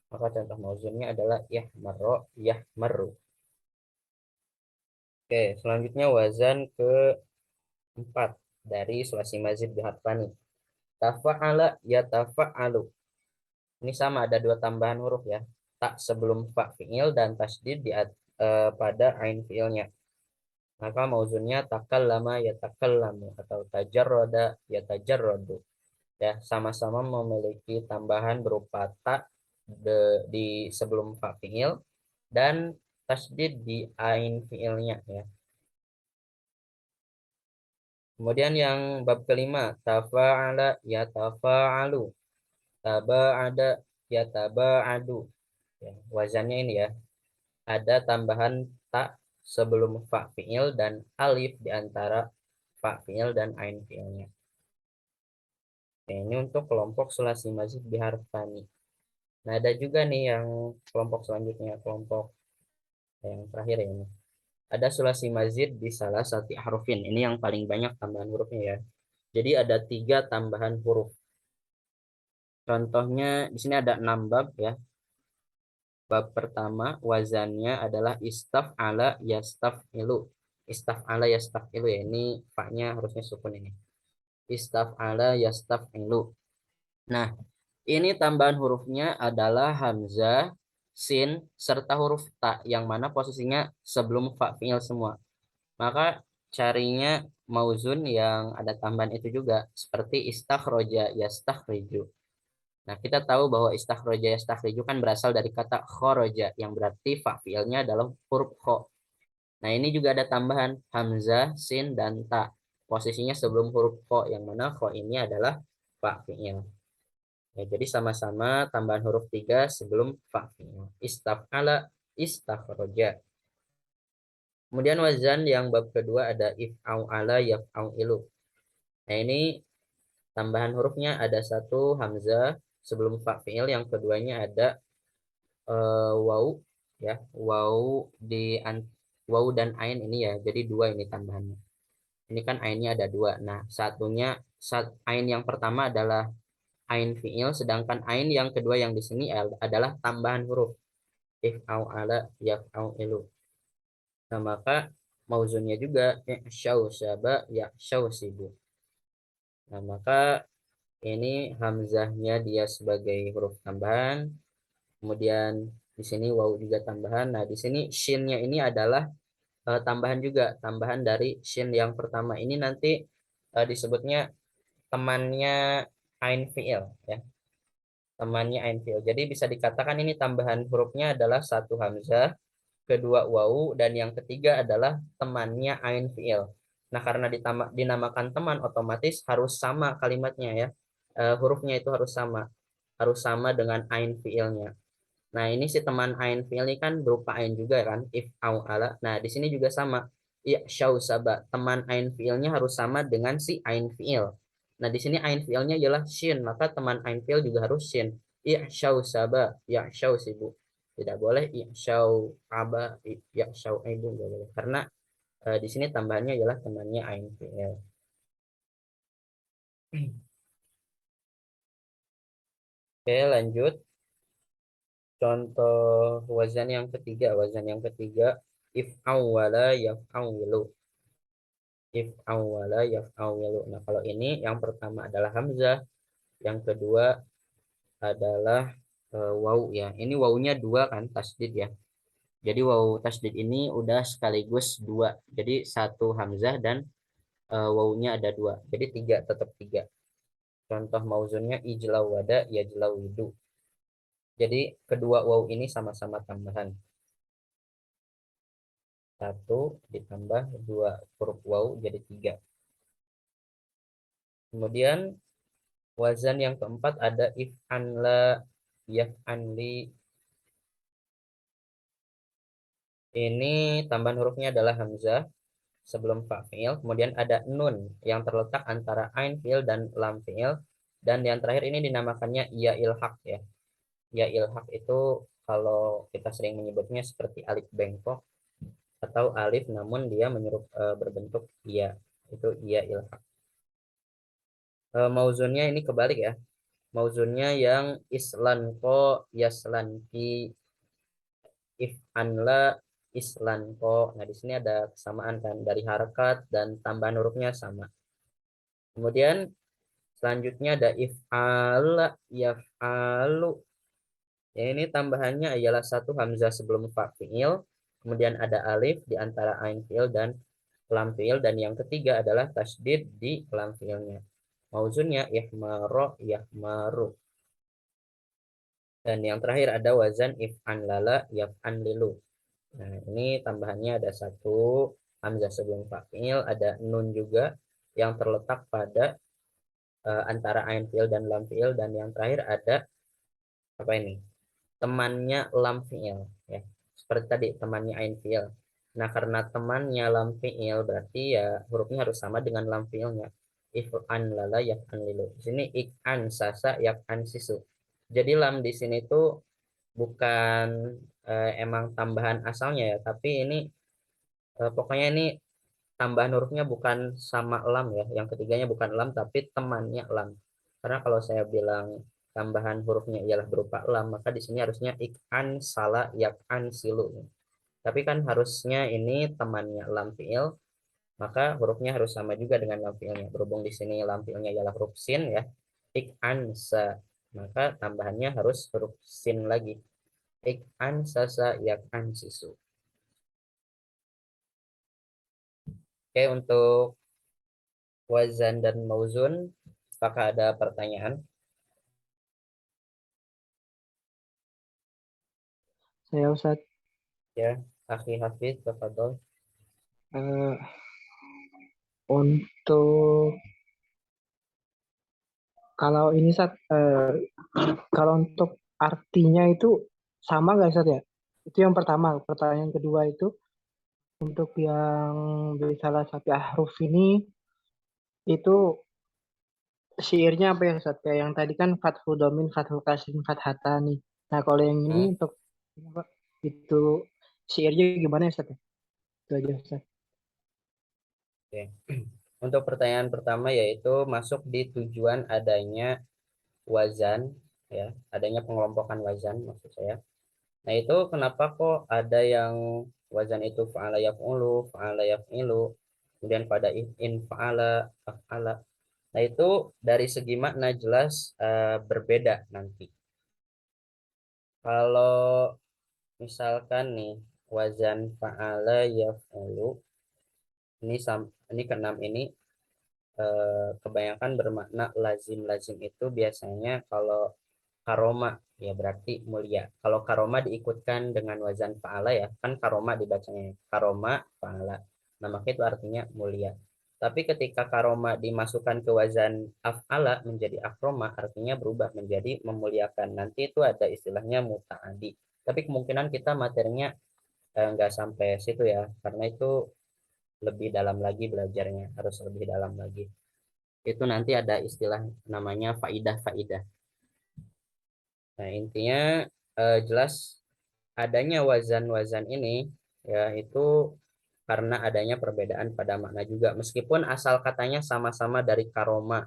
[SPEAKER 1] Maka contoh mauzunnya adalah yahmarro, yahmarru. Oke, selanjutnya wazan keempat dari sulasi mazid biharfani. Tafa'ala ya tafa'alu. Ini sama ada dua tambahan huruf ya. Tak sebelum fa fiil dan tasdid pada ain fiilnya. Maka mauzunnya takallama ya takallamu atau tajarroda ya tajarrodu. Ya, sama-sama memiliki tambahan berupa tak di sebelum fa fiil dan tasdid di ain fiilnya ya. Kemudian yang bab kelima, tafa'ala ya tafa'alu, taba'ada ya taba'adu. Ya, wazannya ini ya. Ada tambahan tak sebelum fa fiil dan alif di antara fa fiil dan ain fiilnya. Oke, ini untuk kelompok sulasi mazid biharfani. Nah, ada juga nih yang kelompok selanjutnya, kelompok yang terakhir ya ini. Ada sulasi mazid di salah satu harufin. Ini yang paling banyak tambahan hurufnya ya. Jadi ada 3 tambahan huruf. Contohnya di sini ada 6 bab ya. Bab pertama wazannya adalah istaf'ala yastaf'ilu. Istaf'ala yastaf'ilu ya. Ini fa-nya harusnya sukun ini. Istaf'ala yastaf'ilu. Nah, ini tambahan hurufnya adalah hamzah, sin, serta huruf ta yang mana posisinya sebelum fa fiil semua. Maka carinya mauzun yang ada tambahan itu juga seperti istakhroja yastakhriju. Nah, kita tahu bahwa istakhroja yastakhriju kan berasal dari kata khoroja yang berarti fa fiilnya adalah huruf kho. Nah, ini juga ada tambahan hamzah, sin, dan ta. Posisinya sebelum huruf kho yang mana kho ini adalah fa fiil. Ya, jadi sama-sama tambahan huruf 3 sebelum fa fiil. Istaf'ala, istakhroja. Kemudian wazan yang bab kedua ada if'au ala yaf'au ilu. Nah, ini tambahan hurufnya ada satu hamzah sebelum fa fiil, yang keduanya ada wau ya, wau wau dan ain ini ya. Jadi dua ini tambahannya. Ini kan ainnya ada dua. Nah, ain yang pertama adalah ain fiil, sedangkan ain yang kedua yang di sini adalah tambahan huruf if'au ala yaf'au ilu. Nah, maka mauzunnya juga syau syaba ya syau sibu. Nah, maka ini hamzahnya dia sebagai huruf tambahan. Kemudian di sini waw juga tambahan. Nah, di sini shinnya ini adalah tambahan juga, tambahan dari shin yang pertama. Ini nanti disebutnya temannya ain fiil ya. Temannya ain fiil. Jadi bisa dikatakan ini tambahan hurufnya adalah satu hamzah, kedua wawu, dan yang ketiga adalah temannya ain fiil. Nah, karena dinamakan teman, otomatis harus sama kalimatnya ya. Hurufnya itu harus sama dengan ain fiilnya. Nah, ini si teman ain fiil ini kan berupa ain juga kan, if au ala. Nah, di sini juga sama. Ya syau saba, teman ain fiilnya harus sama dengan si ain fiil. Nah, di sini ain fiilnya ialah shin, maka teman ain fiil juga harus shin. Ya syau saba, ya syau sibu. Tidak boleh ya syau aba, ya syau ibu, tidak boleh. Karena di sini tambahannya ialah temannya ain fiil. Oke, lanjut. Contoh wazan yang ketiga, if awwala yaf'awilu. If awwala yaf'awilu. Nah, kalau ini yang pertama adalah hamzah, yang kedua adalah waw ya. Ini wawunya dua kan, tasdid ya. Jadi waw tasdid ini udah sekaligus dua. Jadi satu hamzah dan wawunya ada dua. Jadi tiga, tetap tiga. Contoh mauzunnya ijlawada yajlawidu. Jadi kedua waw ini sama-sama tambahan. Satu ditambah dua huruf waw jadi tiga. Kemudian wazan yang keempat ada if'an la, yaf'an li. Ini tambahan hurufnya adalah hamzah sebelum fa fiil. Kemudian ada nun yang terletak antara ain fiil dan lam fiil. Dan yang terakhir ini dinamakannya ya ilhaq ya. Ya ilhaq itu kalau kita sering menyebutnya seperti alif bengkok atau alif namun dia berbentuk iya. Itu ya ilhaq. Mauzunnya ini kebalik ya. Mauzunnya yang islan ko yaslan ki, if'an la islan ko. Nah, di sini ada kesamaan kan dari harakat dan tambahan hurufnya sama. Kemudian selanjutnya ada if'ala yaf'alu. Ya, ini tambahannya ialah satu hamzah sebelum fa fiil, kemudian ada alif di antara ain fiil dan lam fiil, dan yang ketiga adalah tasdid di lam fiilnya. Mauzunnya ihmaro yahmaru. Dan yang terakhir ada wazan if'an lala yaf'an lilu. Nah, ini tambahannya ada satu hamzah sebelum fa fiil, ada nun juga yang terletak pada antara ain fiil dan lam fiil, dan yang terakhir ada apa ini? Temannya lam fiil ya. Seperti tadi temannya ain fiil. Nah, karena temannya lam fiil berarti ya hurufnya harus sama dengan lam fiilnya. If'an lala yaf'an lilu. Di sini ik'an sasa yaf'an sisu. Jadi lam di sini tuh bukan emang tambahan asalnya ya, tapi ini pokoknya ini tambahan hurufnya bukan sama lam ya. Yang ketiganya bukan lam tapi temannya lam. Karena kalau saya bilang tambahan hurufnya ialah berupa lam, maka di sini harusnya ik'an sala yak'an silu. Tapi kan harusnya ini temannya lam fiil, maka hurufnya harus sama juga dengan lam fiilnya. Berhubung di sini lam fiilnya ialah huruf sin ya. Ik'an sa, maka tambahannya harus huruf sin lagi. Ik'an sasa yak'an sisu. Oke, untuk wazan dan mauzun, apakah ada pertanyaan?
[SPEAKER 3] Saya Ustaz,
[SPEAKER 1] Ya, Akhi Hafiz, tafadhol.
[SPEAKER 3] eh, untuk kalau ini Ustaz, kalau untuk artinya itu sama nggak Ustaz ya? Itu yang pertama. Pertanyaan kedua itu untuk yang di salah satu ahruf ini itu syairnya apa ya Ustaz? Kayak yang tadi kan fathul domin, fathul kasrin, fathata nih. Nah kalau yang ini
[SPEAKER 1] Hmm,
[SPEAKER 3] untuk apa, itu syairnya gimana ya Ustaz? Itu aja Ustaz.
[SPEAKER 1] oke. Untuk pertanyaan pertama yaitu masuk di tujuan adanya wazan, ya, adanya pengelompokan wazan maksud saya. Nah, itu kenapa kok ada yang wazan itu fa'ala yaf'ulu, fa'ala yaf'ilu, kemudian pada in fa'ala, fa'ala. Nah, itu dari segi makna jelas berbeda nanti. Kalau misalkan nih wazan fa'ala yaf'ulu, ini keenam ini kebanyakan bermakna lazim. Itu biasanya kalau karoma ya berarti mulia. Kalau karoma diikutkan dengan wazan fa'ala ya, kan karoma dibacanya karoma fa'ala. Nah, maka itu artinya mulia. Tapi ketika karoma dimasukkan ke wazan af'ala menjadi akroma, artinya berubah menjadi memuliakan. Nanti itu ada istilahnya muta'adi. Tapi kemungkinan kita materinya nggak sampai situ ya, karena itu lebih dalam lagi belajarnya, harus lebih dalam lagi. Itu nanti ada istilah namanya faidah-faidah. Nah, intinya jelas adanya wazan-wazan ini ya itu karena adanya perbedaan pada makna juga. Meskipun asal katanya sama-sama dari karoma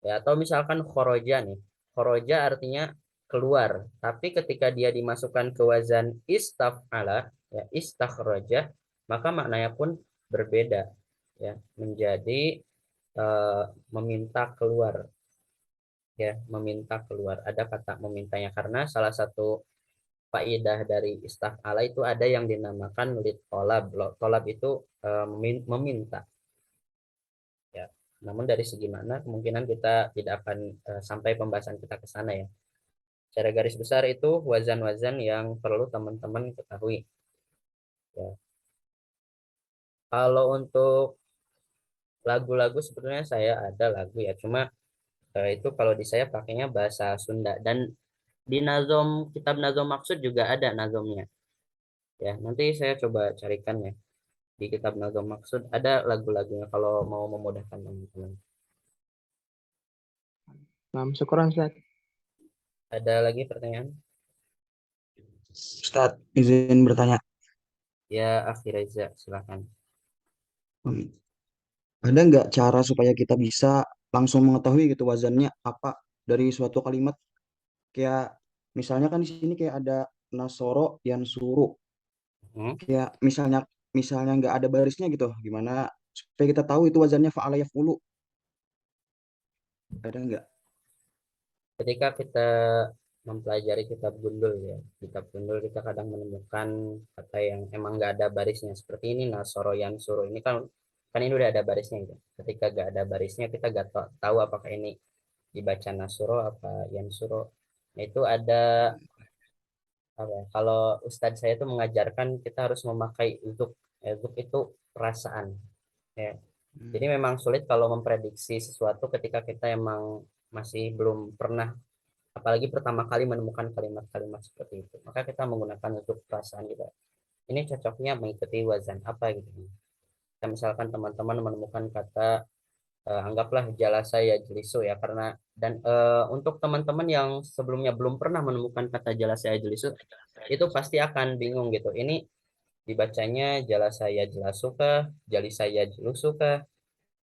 [SPEAKER 1] ya, atau misalkan khoroja nih. Khoroja artinya keluar, tapi ketika dia dimasukkan ke wazan istaf'ala ya istakhraja, maka maknanya pun berbeda ya, menjadi meminta keluar ya, meminta keluar. Ada kata memintanya karena salah satu faedah dari istaf'ala itu ada yang dinamakan lid tolab. Tolab itu meminta ya. Namun dari segi mana kemungkinan kita tidak akan sampai pembahasan kita ke sana ya. Secara garis besar itu wazan-wazan yang perlu teman-teman ketahui ya. Kalau untuk lagu-lagu sebetulnya saya ada lagu ya, cuma itu kalau di saya pakainya bahasa Sunda, dan di nazom kitab nazom maksud juga ada nazomnya ya. Nanti saya coba carikan ya, di kitab nazom maksud ada lagu-lagunya kalau mau memudahkan teman-teman.
[SPEAKER 3] Nah, syukuran Ustaz.
[SPEAKER 1] Ada lagi pertanyaan?
[SPEAKER 4] Ustadz, izin bertanya.
[SPEAKER 1] Ya, Akhir Reza, silakan.
[SPEAKER 4] Hmm, Ada nggak cara supaya kita bisa langsung mengetahui gitu wazannya apa dari suatu kalimat. Kayak misalnya kan di sini kayak ada nasoro yang suruh.
[SPEAKER 1] Hmm.
[SPEAKER 4] Kayak misalnya nggak ada barisnya gitu. Gimana supaya kita tahu itu wazannya fa'ala yaf'ulu. Ada nggak?
[SPEAKER 1] Ketika kita mempelajari kitab gundul ya, kitab gundul kita kadang menemukan kata yang emang nggak ada barisnya seperti ini. Nah, soro yang suruh ini kan kan ini udah ada barisnya gitu. Ketika nggak ada barisnya kita nggak tahu apakah ini dibaca nasuro apa yang suruh. Nah, itu ada apa ya, kalau ustadz saya itu mengajarkan kita harus memakai untuk untuk itu perasaan ya. Jadi
[SPEAKER 4] Hmm.
[SPEAKER 1] memang sulit kalau memprediksi sesuatu ketika kita emang masih belum pernah, apalagi pertama kali menemukan kalimat-kalimat seperti itu. Maka kita menggunakan untuk perasaan kita. Ini cocoknya mengikuti wazan apa gitu. Kita misalkan teman-teman menemukan kata anggaplah jalasa ya jelisu ya, karena dan untuk teman-teman yang sebelumnya belum pernah menemukan kata jalasa ya jelisu itu pasti akan bingung gitu. Ini dibacanya jalasa ya jelasukah, jalisa ya jelusukah?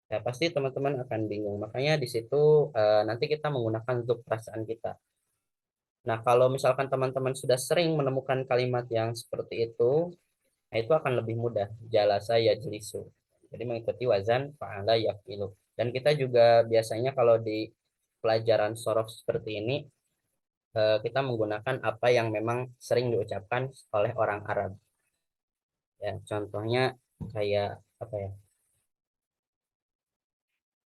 [SPEAKER 1] Ya, pasti teman-teman akan bingung. Makanya di situ nanti kita menggunakan untuk perasaan kita. Nah, kalau misalkan teman-teman sudah sering menemukan kalimat yang seperti itu, nah itu akan lebih mudah. Jalasa ya jelisu. Jadi mengikuti wazan fa'ala yafilu. Dan kita juga biasanya kalau di pelajaran sorof seperti ini, kita menggunakan apa yang memang sering diucapkan oleh orang Arab. Ya, contohnya kayak apa ya?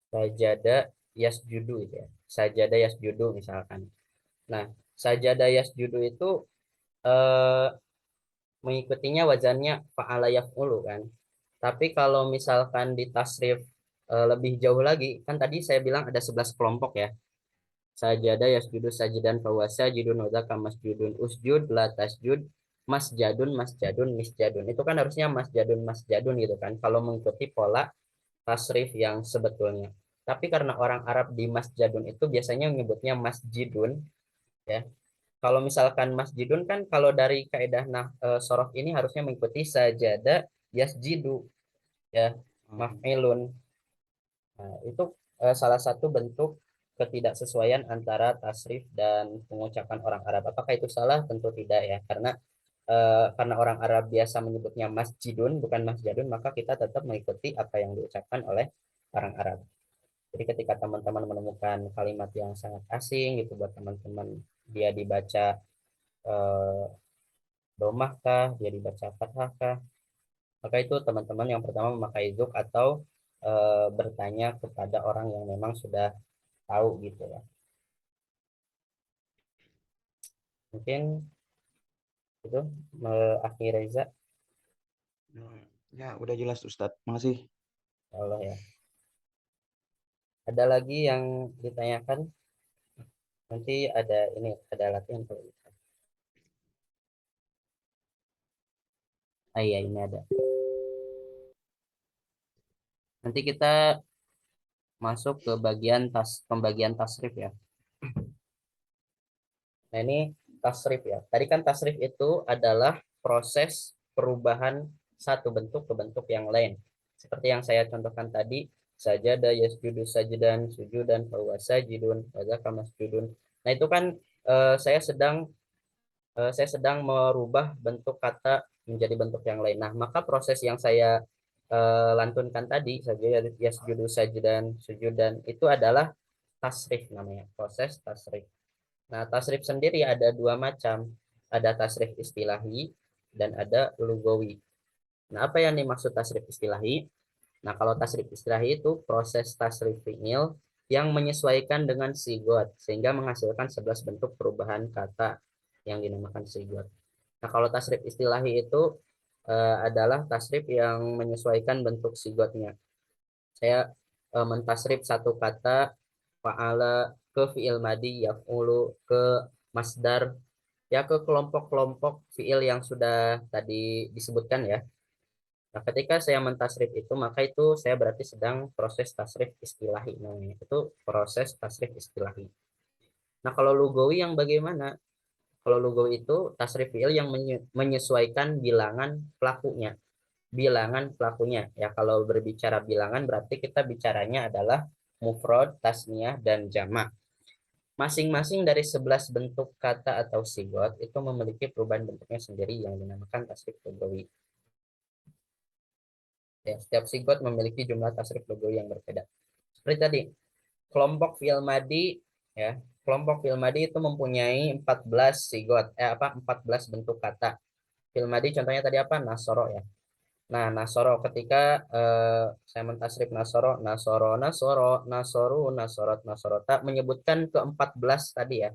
[SPEAKER 1] Sajada yasjudu gitu ya. Sajada yasjudu misalkan. Nah, sajada yasjudu itu eh, mengikutinya wazannya fa'ala yaf'ulu kan. Tapi kalau misalkan di tasrif lebih jauh lagi, kan tadi saya bilang ada 11 kelompok ya. Sajada yasjudu sajidan fahuwa sajidun wa dzaka masjudun usjud la tasjud masjadun masjadun misjadun. Itu kan harusnya masjadun masjadun gitu kan. Kalau mengikuti pola tasrif yang sebetulnya. Tapi karena orang Arab di masjadun itu biasanya menyebutnya masjidun ya. Kalau misalkan masjidun kan kalau dari kaidah sorof ini harusnya mengikuti sajada yasjidu ya,
[SPEAKER 4] Hmm.
[SPEAKER 1] maf'ilun. Nah, itu salah satu bentuk ketidaksesuaian antara tasrif dan pengucapan orang Arab. Apakah itu salah? Tentu tidak ya, karena orang Arab biasa menyebutnya masjidun bukan masjadun, maka kita tetap mengikuti apa yang diucapkan oleh orang Arab. Jadi ketika teman-teman menemukan kalimat yang sangat asing gitu buat teman-teman, dia dibaca eh, domah kah, dia dibaca fathah kah, maka itu teman-teman yang pertama memakai zuk atau bertanya kepada orang yang memang sudah tahu gitu ya. Mungkin itu akhir Reza
[SPEAKER 4] Ya, udah jelas Ustadz. Makasih.
[SPEAKER 1] kalau ya. Ada lagi yang ditanyakan? Nanti ada ini ada latihan kalau gitu. Ah iya ini ada. Nanti kita masuk ke bagian pembagian tasrif ya. Nah, ini tasrif ya. Tadi kan tasrif itu adalah proses perubahan satu bentuk ke bentuk yang lain. Seperti yang saya contohkan tadi, sajada yasjudu sajidan, sujudan, fahuwa sajidun, fadzaka masjudun. Nah, itu kan saya sedang merubah bentuk kata menjadi bentuk yang lain. Nah, maka proses yang saya lantunkan tadi, sajada yasjudu sajidan, sujudan, itu adalah tasrif namanya, proses tasrif. Nah, tasrif sendiri ada dua macam. Ada tasrif istilahi dan ada lugawi. Nah, apa yang dimaksud tasrif istilahi? Nah, kalau tasrif istilahi itu proses tasrif fi'il yang menyesuaikan dengan sigot sehingga menghasilkan 11 bentuk perubahan kata yang dinamakan sigot. Nah, kalau tasrif istilahi itu adalah tasrif yang menyesuaikan bentuk sigotnya. Saya mentasrif satu kata fa'ala ke fi'il madi yaf'ulu ke masdar ya ke kelompok-kelompok fi'il yang sudah tadi disebutkan ya. Nah, ketika saya mentasrif itu maka itu saya berarti sedang proses tasrif istilahi namanya. Itu proses tasrif istilahi. Nah, kalau lugawi yang bagaimana? Kalau lugawi itu tasrif fi'il yang menyesuaikan bilangan pelakunya. Bilangan pelakunya. Ya, kalau berbicara bilangan berarti kita bicaranya adalah mufrad, tasniyah, dan jamak. Masing-masing dari 11 bentuk kata atau sigot itu memiliki perubahan bentuknya sendiri yang dinamakan tasrif lugawi. Ya, setiap sigot memiliki jumlah tasrif lugawi yang berbeda. Seperti tadi, kelompok fi'il madi ya, kelompok fi'il madi itu mempunyai 14 sigot, 14 bentuk kata. Fi'il madi contohnya tadi apa? Nasoro ya. Nah, nasoro ketika saya mentasrif nasoro, nasoro, nasoro, nasoru, nasorot, nasorota menyebutkan ke-14 tadi ya.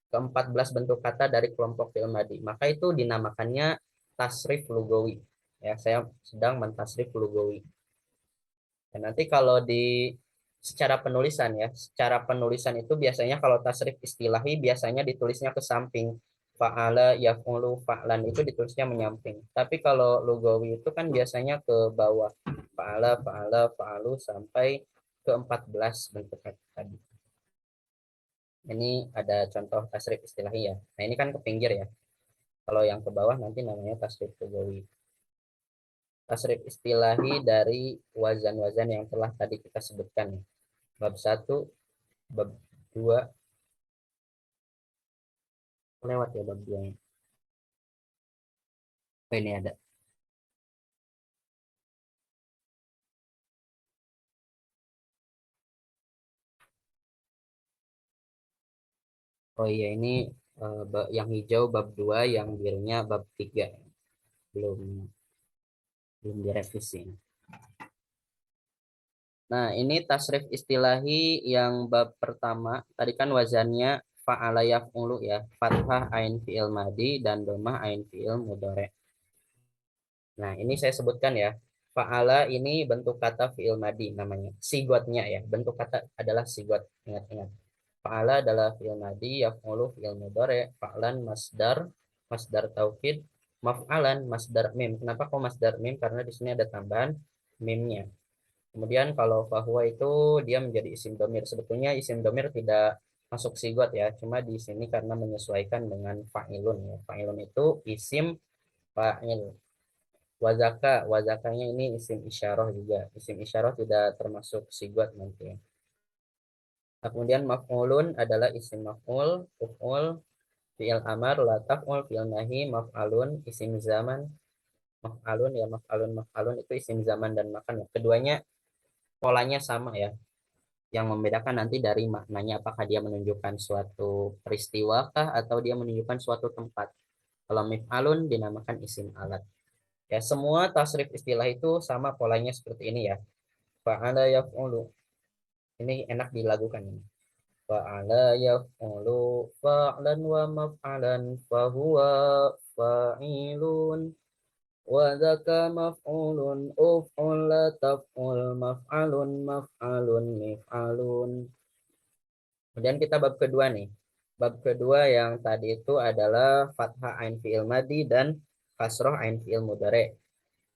[SPEAKER 1] Ke-14 bentuk kata dari kelompok fi'il madi. Maka itu dinamakannya tasrif lugawi. Ya, saya sedang mentasrif lugawi. Dan nanti kalau secara penulisan ya, secara penulisan itu biasanya kalau tasrif istilahi biasanya ditulisnya ke samping. Fa'ala, yaf'ulu, fa'lan itu ditulisnya menyamping. Tapi kalau lugawi itu kan biasanya ke bawah. Fa'ala, fa'ala, fa'alu sampai ke 14 bentuk kata tadi. Ini ada contoh tasrif istilahi ya. Nah, ini kan ke pinggir ya. Kalau yang ke bawah nanti namanya tasrif lugawi. Tasrif istilahi dari wazan-wazan yang telah tadi kita sebutkan. Bab 1, bab 2, lewat ya bab 2. Oh, ini ada. Oh iya, ini yang hijau bab 2, yang birunya bab 3. Belum belum direvisi. Nah, ini tasrif istilahi yang bab pertama. Tadi kan wazannya fa'ala yaf'ulu ya. Fathah ain fi'il madi dan dhammah ain fi'il mudhari'. Nah, ini saya sebutkan ya. Fa'ala ini bentuk kata fi'il madi namanya. Sigotnya ya. Bentuk kata adalah sigot. Ingat-ingat. Fa'ala adalah fi'il madi, yaf'ulu fi'il mudhari', fa'lan masdar, masdar taukid, maf'alan masdar mim. Kenapa kok masdar mim? Karena di sini ada tambahan mimnya. Kemudian kalau fahuwa itu dia menjadi isim domir. Sebetulnya isim domir tidak masuk sigot ya. Cuma di sini karena menyesuaikan dengan fa'ilun ya. Fa'ilun itu isim fa'il. Wazaka, wazakanya ini isim isyarah juga. Isim isyarah tidak termasuk sigot nanti. Nah, kemudian maf'ulun adalah isim maf'ul, uf'ul, fi'il amar, la taf'ul, fi'il nahi, maf'alun, isim zaman, maf'alun ya maf'alun, maf'alun itu isim zaman dan makan. Keduanya polanya sama ya. Yang membedakan nanti dari maknanya apakah dia menunjukkan suatu peristiwa kah atau dia menunjukkan suatu tempat. Kalau mif'alun dinamakan isim alat. Ya, semua tasrif istilah itu sama polanya seperti ini ya. Fa'ala yaf'ulu. Ini enak dilakukan ini. Fa'ala yaf'ulu fa'lan wa maf'alan fahuwa fa'ilun wa dzaka maf'ulun uf'ul la taf'ul maf'alun maf'alun mif'alun. Kemudian kita bab kedua nih. Bab kedua yang tadi itu adalah fathah ain fi'il madi dan kasroh ain fi'il mudhari'.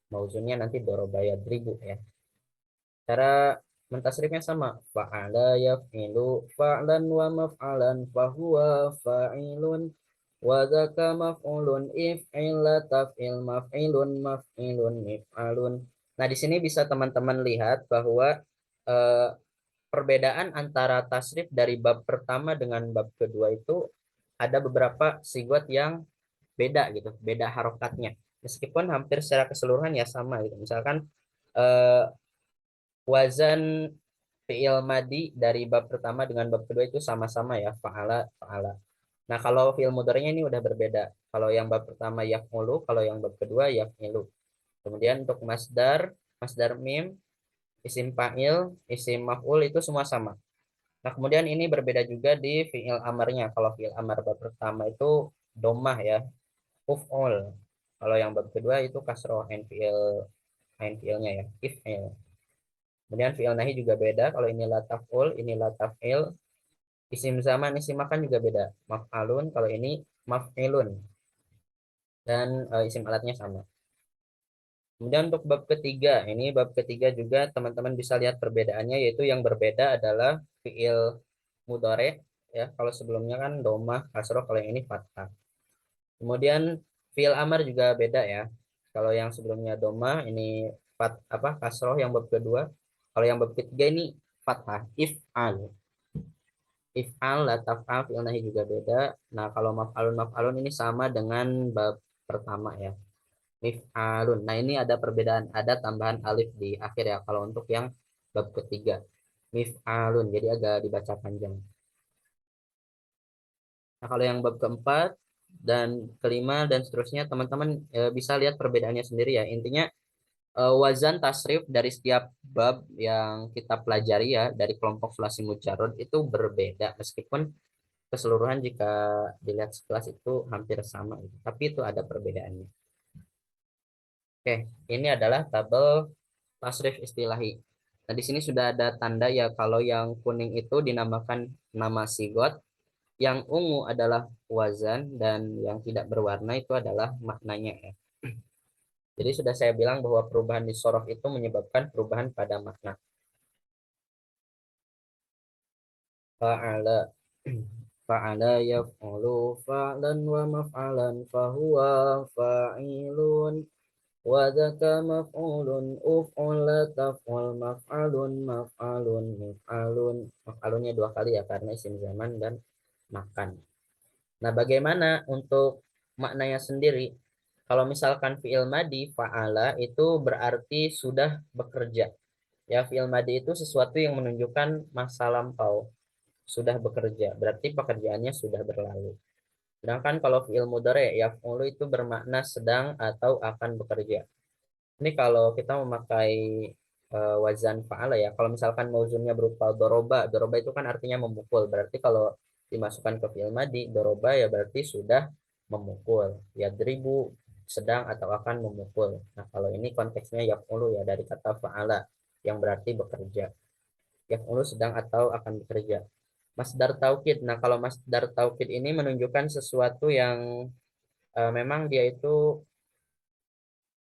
[SPEAKER 1] Mauzunnya nanti doroba yadribu ya. Cara mentasrifnya sama. Fa'ala yaf'ilu fa'lan wa maf'alan fahuwa fa'ilun wa dzaka maf'ulun if'il la taf'il maf'ilun maf'ilun mif'alun. Nah, di sini bisa teman-teman lihat bahwa eh, perbedaan antara tasrif dari bab pertama dengan bab kedua itu ada beberapa sigot yang beda gitu, beda harokatnya. Meskipun hampir secara keseluruhan ya sama gitu. Misalkan eh, wazan fi'il madi dari bab pertama dengan bab kedua itu sama-sama ya, fa'ala, fa'ala. Nah, kalau fi'il mudhari'nya ini udah berbeda. Kalau yang bab pertama yaf'ulu, kalau yang bab kedua yaf'ilu. Kemudian untuk masdar, masdar mim, isim fa'il, isim maf'ul itu semua sama. Nah, kemudian ini berbeda juga di fi'il amarnya. Kalau fi'il amar bab pertama itu domah ya, uf'ul. Kalau yang bab kedua itu kasroh ain fi'ilnya ya, if'il. Kemudian fi'il nahi juga beda. Kalau ini la taf'ul, ini la taf'il. Isim zaman, isim makan juga beda. Maf'alun, kalau ini maf'ilun. Dan isim alatnya sama. Kemudian untuk bab ketiga, ini bab ketiga juga teman-teman bisa lihat perbedaannya, yaitu yang berbeda adalah fi'il mudhari ya. Kalau sebelumnya kan domah, kasroh, kalau yang ini fathah. Kemudian fi'il amar juga beda ya. Kalau yang sebelumnya domah, ini kasroh yang bab kedua. Kalau yang bab ketiga ini fathah. If'al. If'al, la taf'al, fi'il nahi juga beda. Nah, kalau maf'alun ini sama dengan bab pertama ya. Mif'alun. Nah, ini ada perbedaan, ada tambahan alif di akhir ya kalau untuk yang bab ketiga. Mif'alun, jadi agak dibaca panjang. Nah, kalau yang bab keempat dan kelima dan seterusnya, teman-teman bisa lihat perbedaannya sendiri ya. Intinya wazan tasrif dari setiap bab yang kita pelajari ya, dari kelompok sulasi mujarrad itu berbeda. Meskipun keseluruhan jika dilihat sekelas itu hampir sama, gitu. Tapi itu ada perbedaannya. Oke, ini adalah tabel tasrif istilahi. Nah, di sini sudah ada tanda ya, kalau yang kuning itu dinamakan nama sigot, yang ungu adalah wazan, dan yang tidak berwarna itu adalah maknanya ya. Jadi sudah saya bilang bahwa perubahan di sorof itu menyebabkan perubahan pada makna. Fa'ala fa'ala yaf'ulu fa'lan wa maf'alan fahuwa fa'ilun wa dzaka maf'ulun uf'ul la taf'ul maf'alun maf'alun maf'alun. Maf'alunnya dua kali ya karena isim zaman dan makan. Nah, bagaimana untuk maknanya sendiri? Kalau misalkan fi'il madi fa'ala itu berarti sudah bekerja. Ya, fi'il madi itu sesuatu yang menunjukkan masa lampau, sudah bekerja. Berarti pekerjaannya sudah berlalu. Sedangkan kalau fi'il mudhari yaf'ulu itu bermakna sedang atau akan bekerja. Ini kalau kita memakai wazan fa'ala ya. Kalau misalkan mauzunnya berupa doroba, doroba itu kan artinya memukul. Berarti kalau dimasukkan ke fi'il madi, doroba ya berarti sudah memukul. Ya dribu sedang atau akan memukul. Nah, kalau ini konteksnya yaf'ulu ya dari kata fa'ala yang berarti bekerja. Yaf'ulu sedang atau akan bekerja. Masdar taukid. Nah, kalau masdar taukid ini menunjukkan sesuatu yang memang dia itu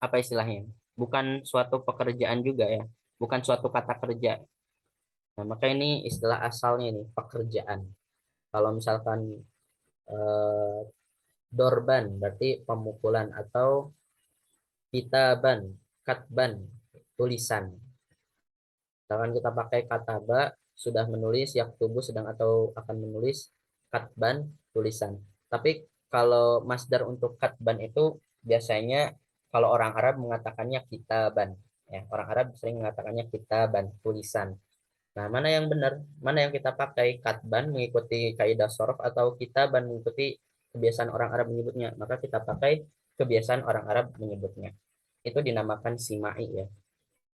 [SPEAKER 1] apa istilahnya? Bukan suatu pekerjaan juga ya, bukan suatu kata kerja. Nah, maka ini istilah asalnya ini pekerjaan. Kalau misalkan eh, dorban berarti pemukulan, atau kitaban, katban, tulisan. Misalkan kita pakai kataba, sudah menulis, yaktubu sedang atau akan menulis, katban tulisan. Tapi kalau masdar untuk katban itu biasanya kalau orang Arab mengatakannya kitaban. Ya, orang Arab sering mengatakannya kitaban, tulisan. Nah, mana yang benar? Mana yang kita pakai? Katban mengikuti kaidah sorof atau kitaban mengikuti kebiasaan orang Arab menyebutnya? Maka kita pakai kebiasaan orang Arab menyebutnya. Itu dinamakan simai ya.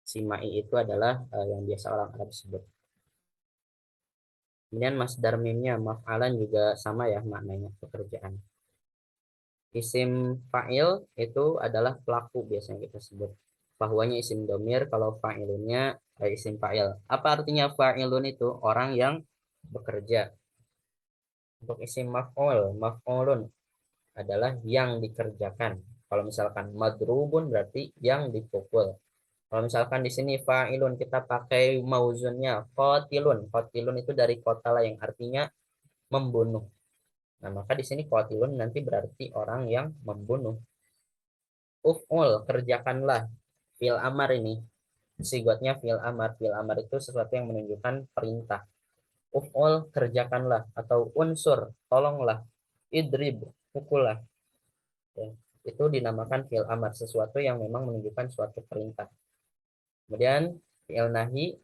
[SPEAKER 1] Simai itu adalah yang biasa orang Arab sebut. Kemudian masdar mimnya maf'alan juga sama ya maknanya, pekerjaan. Isim fa'il itu adalah pelaku biasanya kita sebut. Fahuanya isim domir, kalau fa'ilunnya isim fa'il. Apa artinya fa'ilun itu? Orang yang bekerja. Untuk isim maf'ul, maf'ulun adalah yang dikerjakan. Kalau misalkan madrubun berarti yang dipukul. Kalau misalkan di sini fa'ilun kita pakai mauzunnya qatilun. Qatilun itu dari qatala yang artinya membunuh. Nah, maka di sini qatilun nanti berarti orang yang membunuh. Uf'ul, kerjakanlah. Fil amar ini. Sigotnya fil amar. Fil amar itu sesuatu yang menunjukkan perintah. Uf'ul, kerjakanlah. Atau unsur, tolonglah. Idrib, pukullah. Ya, itu dinamakan fil amar. Sesuatu yang memang menunjukkan suatu perintah. Kemudian fi'il nahi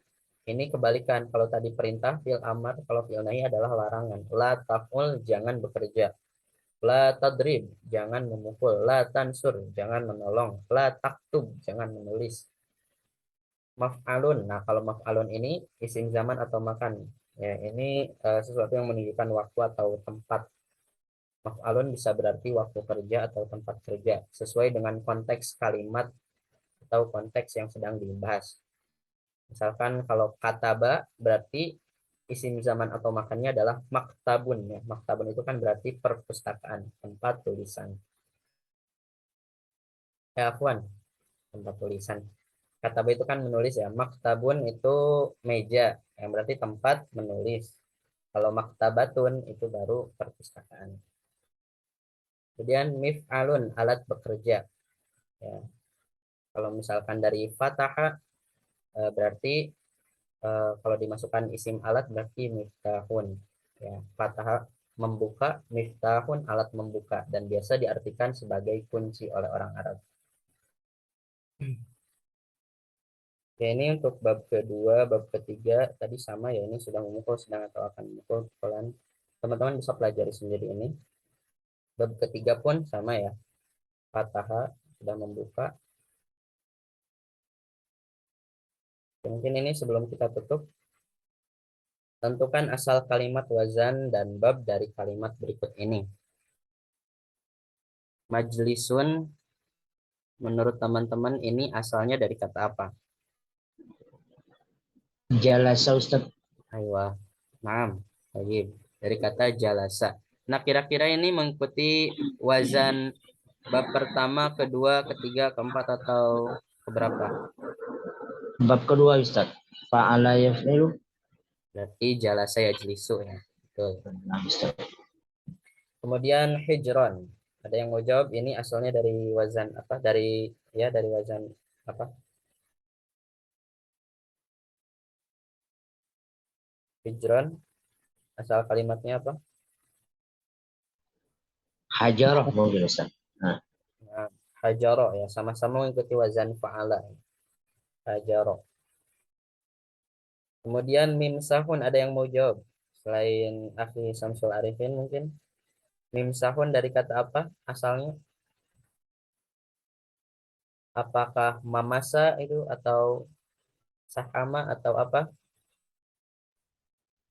[SPEAKER 1] ini kebalikan. Kalau tadi perintah fi'il amar, kalau fi'il nahi adalah larangan. La taf'ul, jangan bekerja. La tadrib, jangan memukul. La tansur, jangan menolong. La taktub, jangan menulis. Maf'alun. Nah, kalau maf'alun ini isim zaman atau makan. Ya, ini sesuatu yang menunjukkan waktu atau tempat. Maf'alun bisa berarti waktu kerja atau tempat kerja, sesuai dengan konteks kalimat atau konteks yang sedang dibahas. Misalkan kalau kataba berarti isim zaman atau makannya adalah maktabun ya. Maktabun itu kan berarti perpustakaan, tempat tulisan. Afwan, tempat tulisan. Kataba itu kan menulis ya. Maktabun itu meja, yang berarti tempat menulis. Kalau maktabatun itu baru perpustakaan. Kemudian mif'alun, alat bekerja. Ya. Kalau misalkan dari fataha berarti kalau dimasukkan isim alat berarti miftahun. Ya, fathah membuka, miftahun alat membuka, dan biasa diartikan sebagai kunci oleh orang Arab. Oke, ini untuk bab kedua, bab ketiga tadi sama ya, ini sudah memukul sedang atau akan memukul pukulan. Teman-teman bisa pelajari sendiri ini. Bab ketiga pun sama ya, fathah sudah membuka. Mungkin ini sebelum kita tutup, tentukan asal kalimat wazan dan bab dari kalimat berikut ini. Majlisun, menurut teman-teman ini asalnya dari kata apa?
[SPEAKER 2] Jalasa Ustaz.
[SPEAKER 1] Aywa, naam, baik. Dari kata jalasa. Nah, kira-kira ini mengikuti wazan bab pertama, kedua, ketiga, keempat, atau keberapa?
[SPEAKER 2] Bab kedua Ustaz. Fa'ala yaf'ilu.
[SPEAKER 1] Berarti jalasa yajlisu ya. Betul.
[SPEAKER 2] Nah, Ustaz.
[SPEAKER 1] Kemudian hijron. Ada yang mau jawab ini asalnya dari wazan apa? Dari wazan apa? Hijron. Asal kalimatnya apa?
[SPEAKER 2] Hajarah mungkin Ustaz. Nah,
[SPEAKER 1] Nah, hajaro ya, sama-sama mengikuti wazan fa'ala. Hajaro. Kemudian mim sahun, ada yang mau jawab? Selain Akhi Samsul Arifin mungkin. Mim sahun dari kata apa asalnya? Apakah mamasa itu atau sahama atau apa?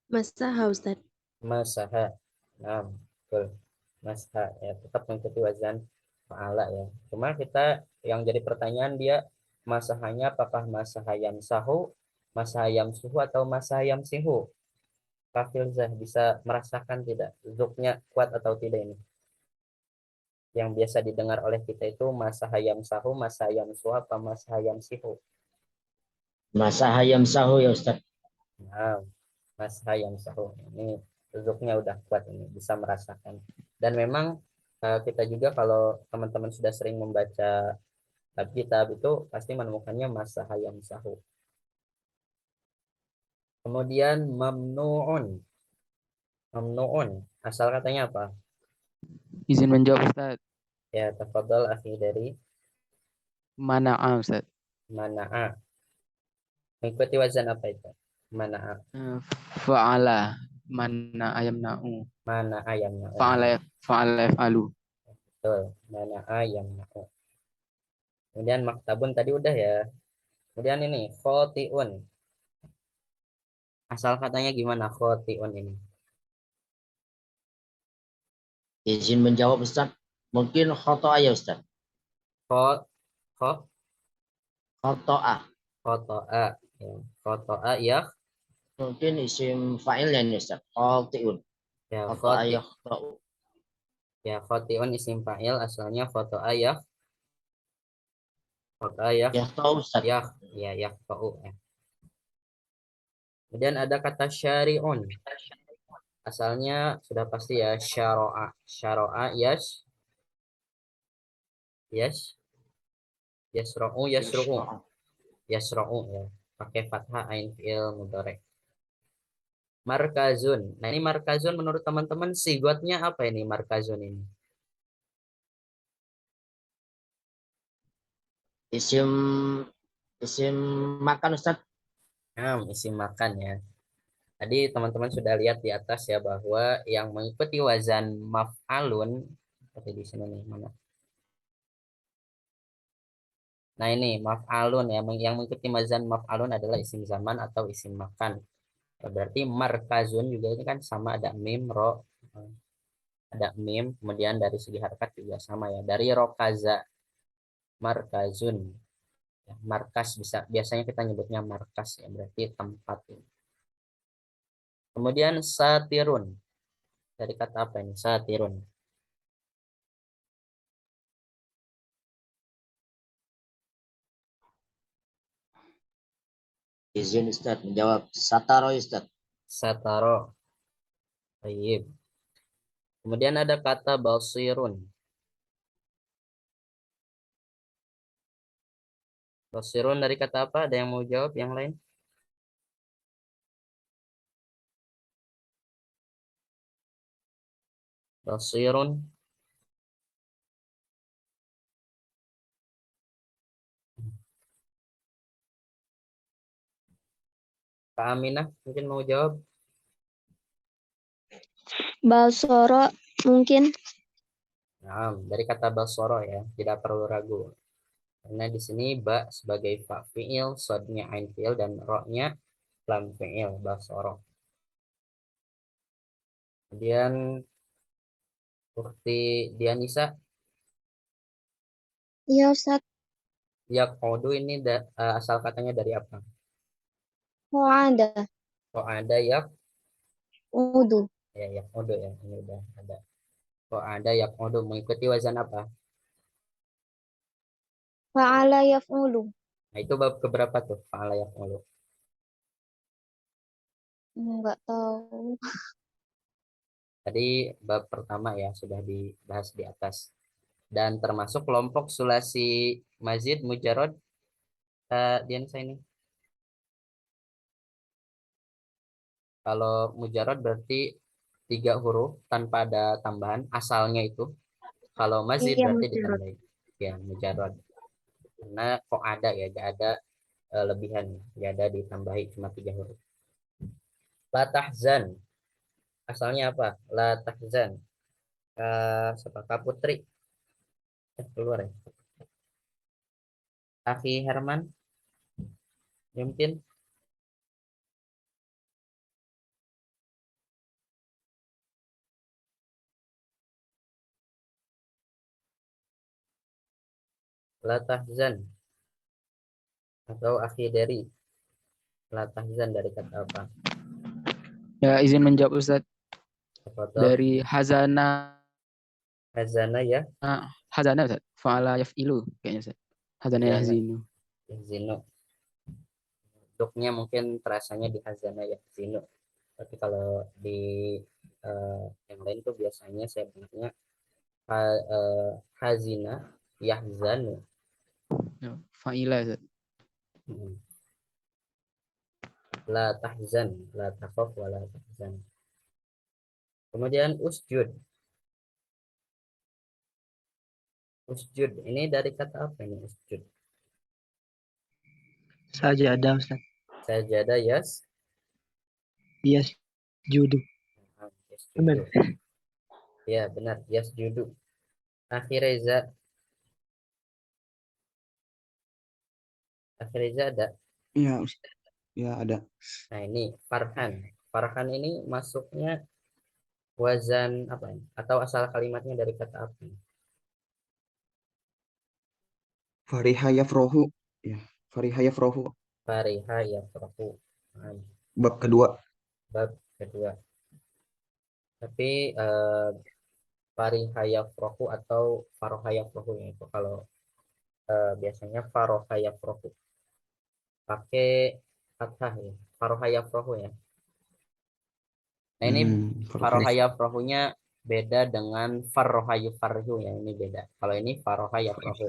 [SPEAKER 5] Masaha Ustaz.
[SPEAKER 1] Masaha. Nah, betul. Masaha ya, tetap mengikuti wazan fa'ala ya. Cuma kita yang jadi pertanyaan dia masahanya apakah masahayam sahu, masahayam suhu, atau masahayam sihu? Kafilzah bisa merasakan tidak zuknya kuat atau tidak ini? Yang biasa didengar oleh kita itu masahayam sahu, masahayam suhu, apa masahayam sihu?
[SPEAKER 2] masa hayam sahu ya Ustaz.
[SPEAKER 1] Nah, masahayam sahu ini zuknya udah kuat, ini bisa merasakan. Dan memang kita juga kalau teman-teman sudah sering membaca kitab itu pasti menemukannya masahayam sahu. Kemudian mamnuun. Mamnuun asal katanya apa?
[SPEAKER 6] Izin menjawab Ustaz.
[SPEAKER 1] Ya, tafadhol akhi dari
[SPEAKER 6] Mana'a Ustaz.
[SPEAKER 1] mana'a. Mengikuti wazan apa itu? Mana'a.
[SPEAKER 6] Fa'ala. Mana'a yamna'u.
[SPEAKER 1] Mana'a yamna'u.
[SPEAKER 6] Fa'ala yaf'alu.
[SPEAKER 1] Betul. Mana'a yamna'u. Kemudian maktabun tadi udah ya. Kemudian ini khotiun. Asal katanya gimana khotiun ini?
[SPEAKER 2] Izin menjawab Ustaz. Mungkin khoto'a ya Ustaz.
[SPEAKER 1] Kho kho
[SPEAKER 2] Khoto'a.
[SPEAKER 1] khoto'a. Ya. Khoto'a ya.
[SPEAKER 2] Mungkin isim fa'ilnya ini Ustaz. Khoti'un.
[SPEAKER 1] Ya
[SPEAKER 2] Khoto'a
[SPEAKER 1] khoti.
[SPEAKER 2] yakhta'u.
[SPEAKER 1] Ya khotiun isim fa'il asalnya khoto'a ya. Khoto'a ya.
[SPEAKER 2] Yakhta'u Ustaz.
[SPEAKER 1] Ya ya ya ya. Kemudian ada kata syari'un. Asalnya sudah pasti ya syaro'a. Syaro'a yes. Yes. Yasro'u yasru'u.
[SPEAKER 2] Yakhta'u.
[SPEAKER 1] Yasro'u ya. Pakai fathah ain fi'il mudhari'. Markazun. Nah, ini markazun menurut teman-teman sigotnya apa ini markazun ini?
[SPEAKER 2] Isim isim makan Ustaz.
[SPEAKER 1] Nah, isim makan ya. Tadi teman-teman sudah lihat di atas ya bahwa yang mengikuti wazan maf'alun seperti di sini nih mana? Nah, ini maf'alun ya, yang mengikuti wazan maf'alun adalah isim zaman atau isim makan. Berarti markazun juga ini kan sama, ada mim ro, ada mim, kemudian dari segi harkat juga sama ya. Dari rokaza markazun. Ya, markas bisa biasanya kita nyebutnya markas ya, berarti tempat ini. Kemudian satirun. Dari kata apa ini? Satirun.
[SPEAKER 2] Izin Ustaz menjawab. Sataro Ustaz.
[SPEAKER 1] Sataro. Baik. Kemudian ada kata basirun. Basirun dari kata apa? Ada yang mau jawab yang lain? Basirun. Kak Aminah mungkin mau jawab.
[SPEAKER 5] Basoro mungkin.
[SPEAKER 1] Nah, dari kata basoro ya, tidak perlu ragu. Karena di sini ba sebagai fa fiil, sodnya ain fiil, dan ro-nya lam fiil, basoro. Kemudian bukti Dianisa,
[SPEAKER 5] Iya Ustaz.
[SPEAKER 1] yakodu ini asal katanya dari apa?
[SPEAKER 5] Oh ada.
[SPEAKER 1] Kok ada yak,
[SPEAKER 5] Udu.
[SPEAKER 1] ya yakodu ya, ini udah ada. Kok ada yakodu mengikuti wazan apa?
[SPEAKER 5] Fa'ala yaf'ulu.
[SPEAKER 1] Nah itu bab keberapa tuh? Fa'ala yakodu.
[SPEAKER 5] Enggak tahu.
[SPEAKER 1] Tadi bab pertama ya sudah dibahas di atas. Dan termasuk kelompok sulasi mazid mujarod Dianisa ini. Kalau mujarod berarti 3 huruf tanpa ada tambahan asalnya itu. Kalau mazid
[SPEAKER 5] Iya
[SPEAKER 1] berarti
[SPEAKER 5] mujarab.
[SPEAKER 1] ditambahin. Ya mujarod. Karena kok ada ya, gak ada lebihan, gak ada ditambahi cuma 3 huruf. La tahzan. Asalnya apa? La tahzan. Siapa? Kak Putri. Keluar ya. Akhi Herman. Mungkin. La tahzan. Atau akhi dari. La tahzan dari kata apa?
[SPEAKER 6] Ya, izin menjawab Ustaz.
[SPEAKER 1] Apa tuh?
[SPEAKER 6] Dari hazana,
[SPEAKER 1] Hazana ya.
[SPEAKER 6] hazana Ustaz. Fa'ala yaf'ilu kayaknya Ustaz. Hazana
[SPEAKER 1] Hazana.
[SPEAKER 6] yahzinu.
[SPEAKER 1] Zino. Bentuknya mungkin terasanya di hazana ya zino. Tapi kalau di yang lain tuh biasanya saya dengarnya hazina yahzanu.
[SPEAKER 6] Ya, fa'ila Ustaz.
[SPEAKER 1] Hmm. La tahzan, la takhaf wa la tahzan. Kemudian usjud. Usjud ini dari kata apa ini usjud?
[SPEAKER 3] Sajadah Ustaz.
[SPEAKER 1] Sajadah yas.
[SPEAKER 3] Yes, judu. Benar.
[SPEAKER 1] Yasjudu. Ya benar yasjudu. Akhireza. Akhireza ada.
[SPEAKER 4] Iya, ya ada.
[SPEAKER 1] Nah ini Farhan. Farhan ini masuknya wazan apa ini? Atau asal kalimatnya dari kata apa ini?
[SPEAKER 4] Fariha yafrohu. Ya, Fariha yafrohu.
[SPEAKER 1] Fariha yafrahu. Nah,
[SPEAKER 4] Bab kedua.
[SPEAKER 1] bab kedua. Tapi fariha yafrahu atau faroha yafrahu ya itu kalau biasanya faroha yafrahu pakai fathah ya. Faroha yafrahu ya. Nah ini faroha yafrahunya beda dengan faroha yufarhu ya, ini beda. Kalau ini faroha yafrahu.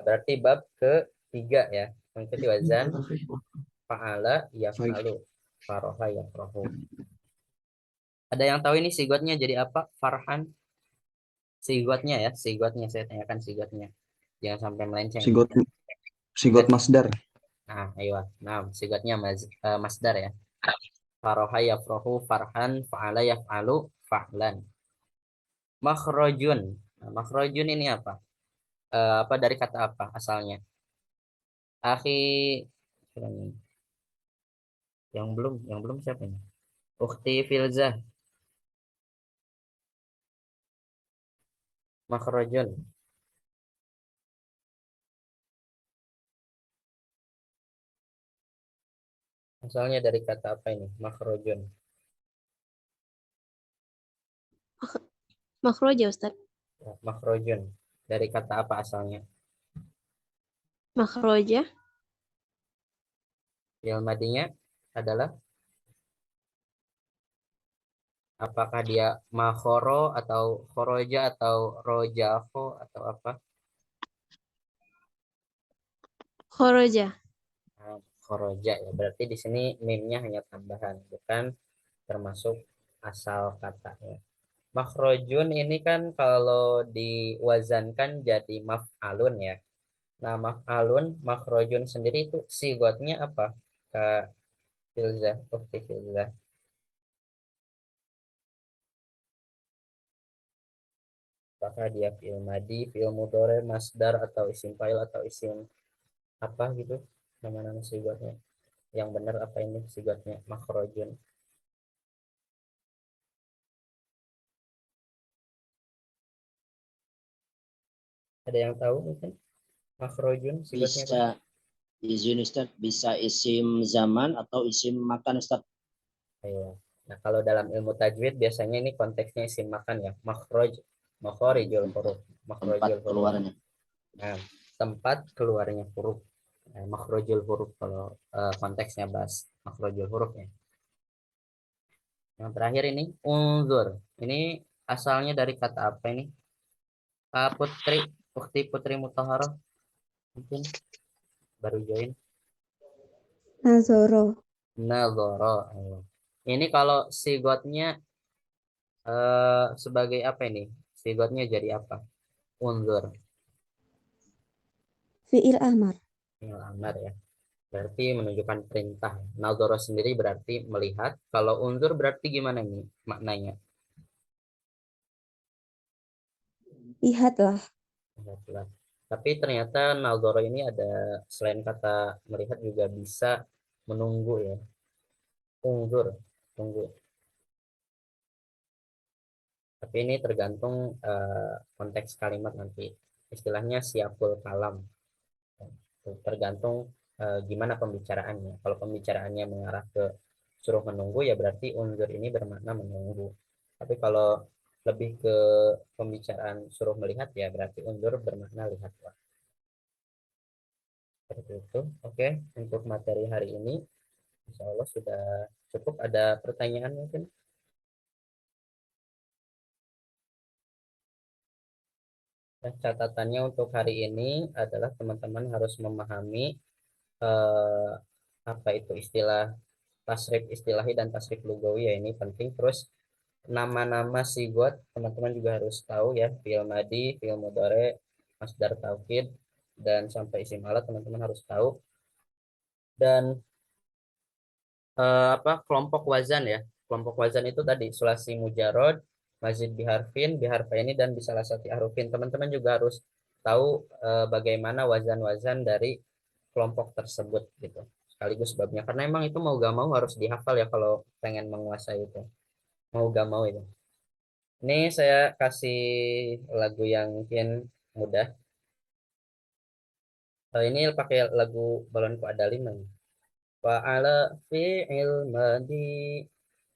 [SPEAKER 1] Berarti bab ketiga ya. Mengikuti wazan fa'ala yaf'alu. Faroha yafrahu. Ada yang tahu ini sigotnya jadi apa? Farhan. Sigotnya ya, sigotnya saya tanyakan sigotnya. Jangan sampai melenceng.
[SPEAKER 4] Sigot sigot masdar.
[SPEAKER 1] Nah, ayo. Nah, sigotnya masdar ya. Faroha yafrohu farhan fa'ala yaf'alu fa'lan. Makhrojun. Nah, makhrojun ini apa? Apa dari kata apa asalnya? Akhi yang belum siapa ini? Ukhti Filzah. Makhrojun. Asalnya dari kata apa ini? Makhrojun.
[SPEAKER 5] Makroja Ustaz.
[SPEAKER 1] Ya, makhrojun. Dari kata apa asalnya?
[SPEAKER 5] Makroja.
[SPEAKER 1] Fi'il madinya adalah apakah dia makhoro atau khoroja atau rojafo atau apa?
[SPEAKER 5] Khoroja.
[SPEAKER 1] Nah, khoroja ya. Berarti di sini mimnya hanya tambahan, bukan termasuk asal kata ya. Makhrojun ini kan kalau diwazankan jadi maf'alun ya. Nah, maf'alun, makhrojun sendiri itu sigotnya apa? Kak Filzah, Ukti Filzah. Apakah dia fi'il madi, fi'il mudhari, masdar, atau isim fa'il, atau isim apa gitu? Nama-nama sigotnya. Yang benar apa ini sigotnya? Makhrojun. Ada yang tahu mungkin? Makhrojun sigotnya apa?
[SPEAKER 2] Bisa izin Ustaz, bisa isim zaman atau isim makan Ustaz.
[SPEAKER 1] Ayo. Nah, kalau dalam ilmu tajwid biasanya ini konteksnya isim makan ya. Makhroj, makhorijul
[SPEAKER 2] Tempat
[SPEAKER 1] huruf,
[SPEAKER 2] tempat
[SPEAKER 1] makhrojul huruf.
[SPEAKER 2] keluarnya.
[SPEAKER 1] Nah, tempat keluarnya huruf. Nah, makhrojul huruf kalau konteksnya bahas makhrojul huruf ya. Yang terakhir ini unzur. Ini asalnya dari kata apa ini? Kak Putri, Ukti Putri Mutahharah mungkin baru join.
[SPEAKER 5] Nazoro.
[SPEAKER 1] Nazara. Ayo. Ini kalau sigotnya sebagai apa ini? Sigotnya jadi apa? Unzur.
[SPEAKER 5] Fi'il amar.
[SPEAKER 1] Fi'il amar ya. Berarti menunjukkan perintah. Nazara sendiri berarti melihat. Kalau unzur berarti gimana nih maknanya?
[SPEAKER 5] Lihatlah.
[SPEAKER 1] Lihatlah. Tapi ternyata nazara ini ada selain kata melihat juga bisa menunggu ya. Unzur, tunggu. Tapi ini tergantung konteks kalimat nanti. Istilahnya siapul kalam. Tergantung gimana pembicaraannya. Kalau pembicaraannya mengarah ke suruh menunggu ya berarti unzur ini bermakna menunggu. Tapi kalau lebih ke pembicaraan suruh melihat ya berarti unzur bermakna lihatlah. Seperti itu. Oke, untuk materi hari ini insya Allah sudah cukup. Ada pertanyaan mungkin? Nah, catatannya untuk hari ini adalah teman-teman harus memahami eh, apa itu istilah tasrif istilahi dan tasrif lugawi ya ini penting. Terus nama-nama sigot teman-teman juga harus tahu ya, fi'il madi, fi'il mudhari, masdar taukid dan sampai isim alat teman-teman harus tahu. Dan apa kelompok wazan ya. Kelompok wazan itu tadi sulasi mujarod, mazid biharfin, biharfaini dan bisalasati ahrufin. Teman-teman juga harus tahu bagaimana wazan-wazan dari kelompok tersebut gitu. Sekaligus sebabnya karena emang itu mau gak mau harus dihafal ya kalau pengen menguasai itu. Mau gak mau itu. Ini saya kasih lagu yang mungkin mudah. Ini pakai lagu Balonku Ada Lima. Fa'ala fi'il madi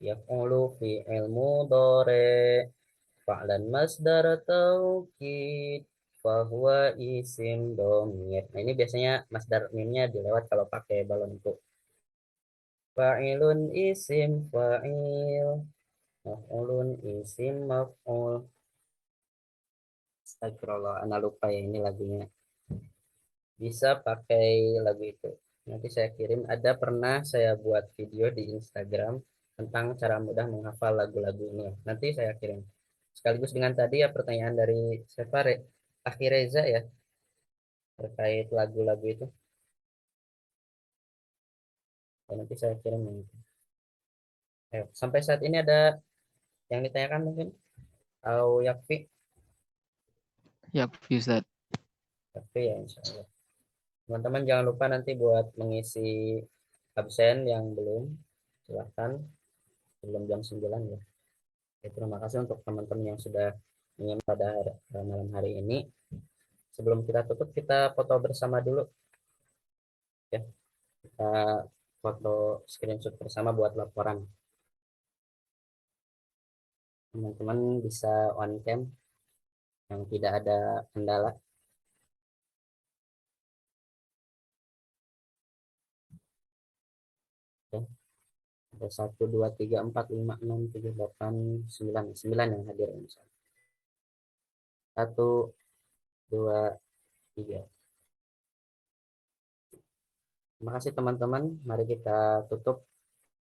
[SPEAKER 1] yaf'ulu fi'il mudhari fa'lan masdar taukid fahuwa isim domir. Nah ini biasanya masdar mimnya dilewat kalau pakai balon itu. Fa'ilun isim fa'il maf'ulun isim maf'ul. Astagfirullah, anak lupa ya ini lagunya. Bisa pakai lagu itu. Nanti saya kirim. Ada pernah saya buat video di Instagram tentang cara mudah menghafal lagu-lagu ini. Nanti saya kirim. Sekaligus dengan tadi ya pertanyaan dari Sefare Akhir Reza ya terkait lagu-lagu itu. Dan nanti saya kirim yang itu. Ayo, sampai saat ini ada yang ditanyakan mungkin? Au Yakfi?
[SPEAKER 6] Ya, Ustaz.
[SPEAKER 1] Yakfi ya insya Allah. Teman-teman jangan lupa nanti buat mengisi absen yang belum. Silahkan sebelum jam 9 ya. Oke, terima kasih untuk teman-teman yang sudah menyimak pada malam hari ini. Sebelum kita tutup, kita foto bersama dulu ya. Kita foto screenshot bersama buat laporan. Teman-teman bisa on cam yang tidak ada kendala. Oke. Ada 1, 2, 3, 4, 5, 6, 7, 8, 9. 9 yang hadir. Misalnya. 1, 2, 3. Terima kasih teman-teman. Mari kita tutup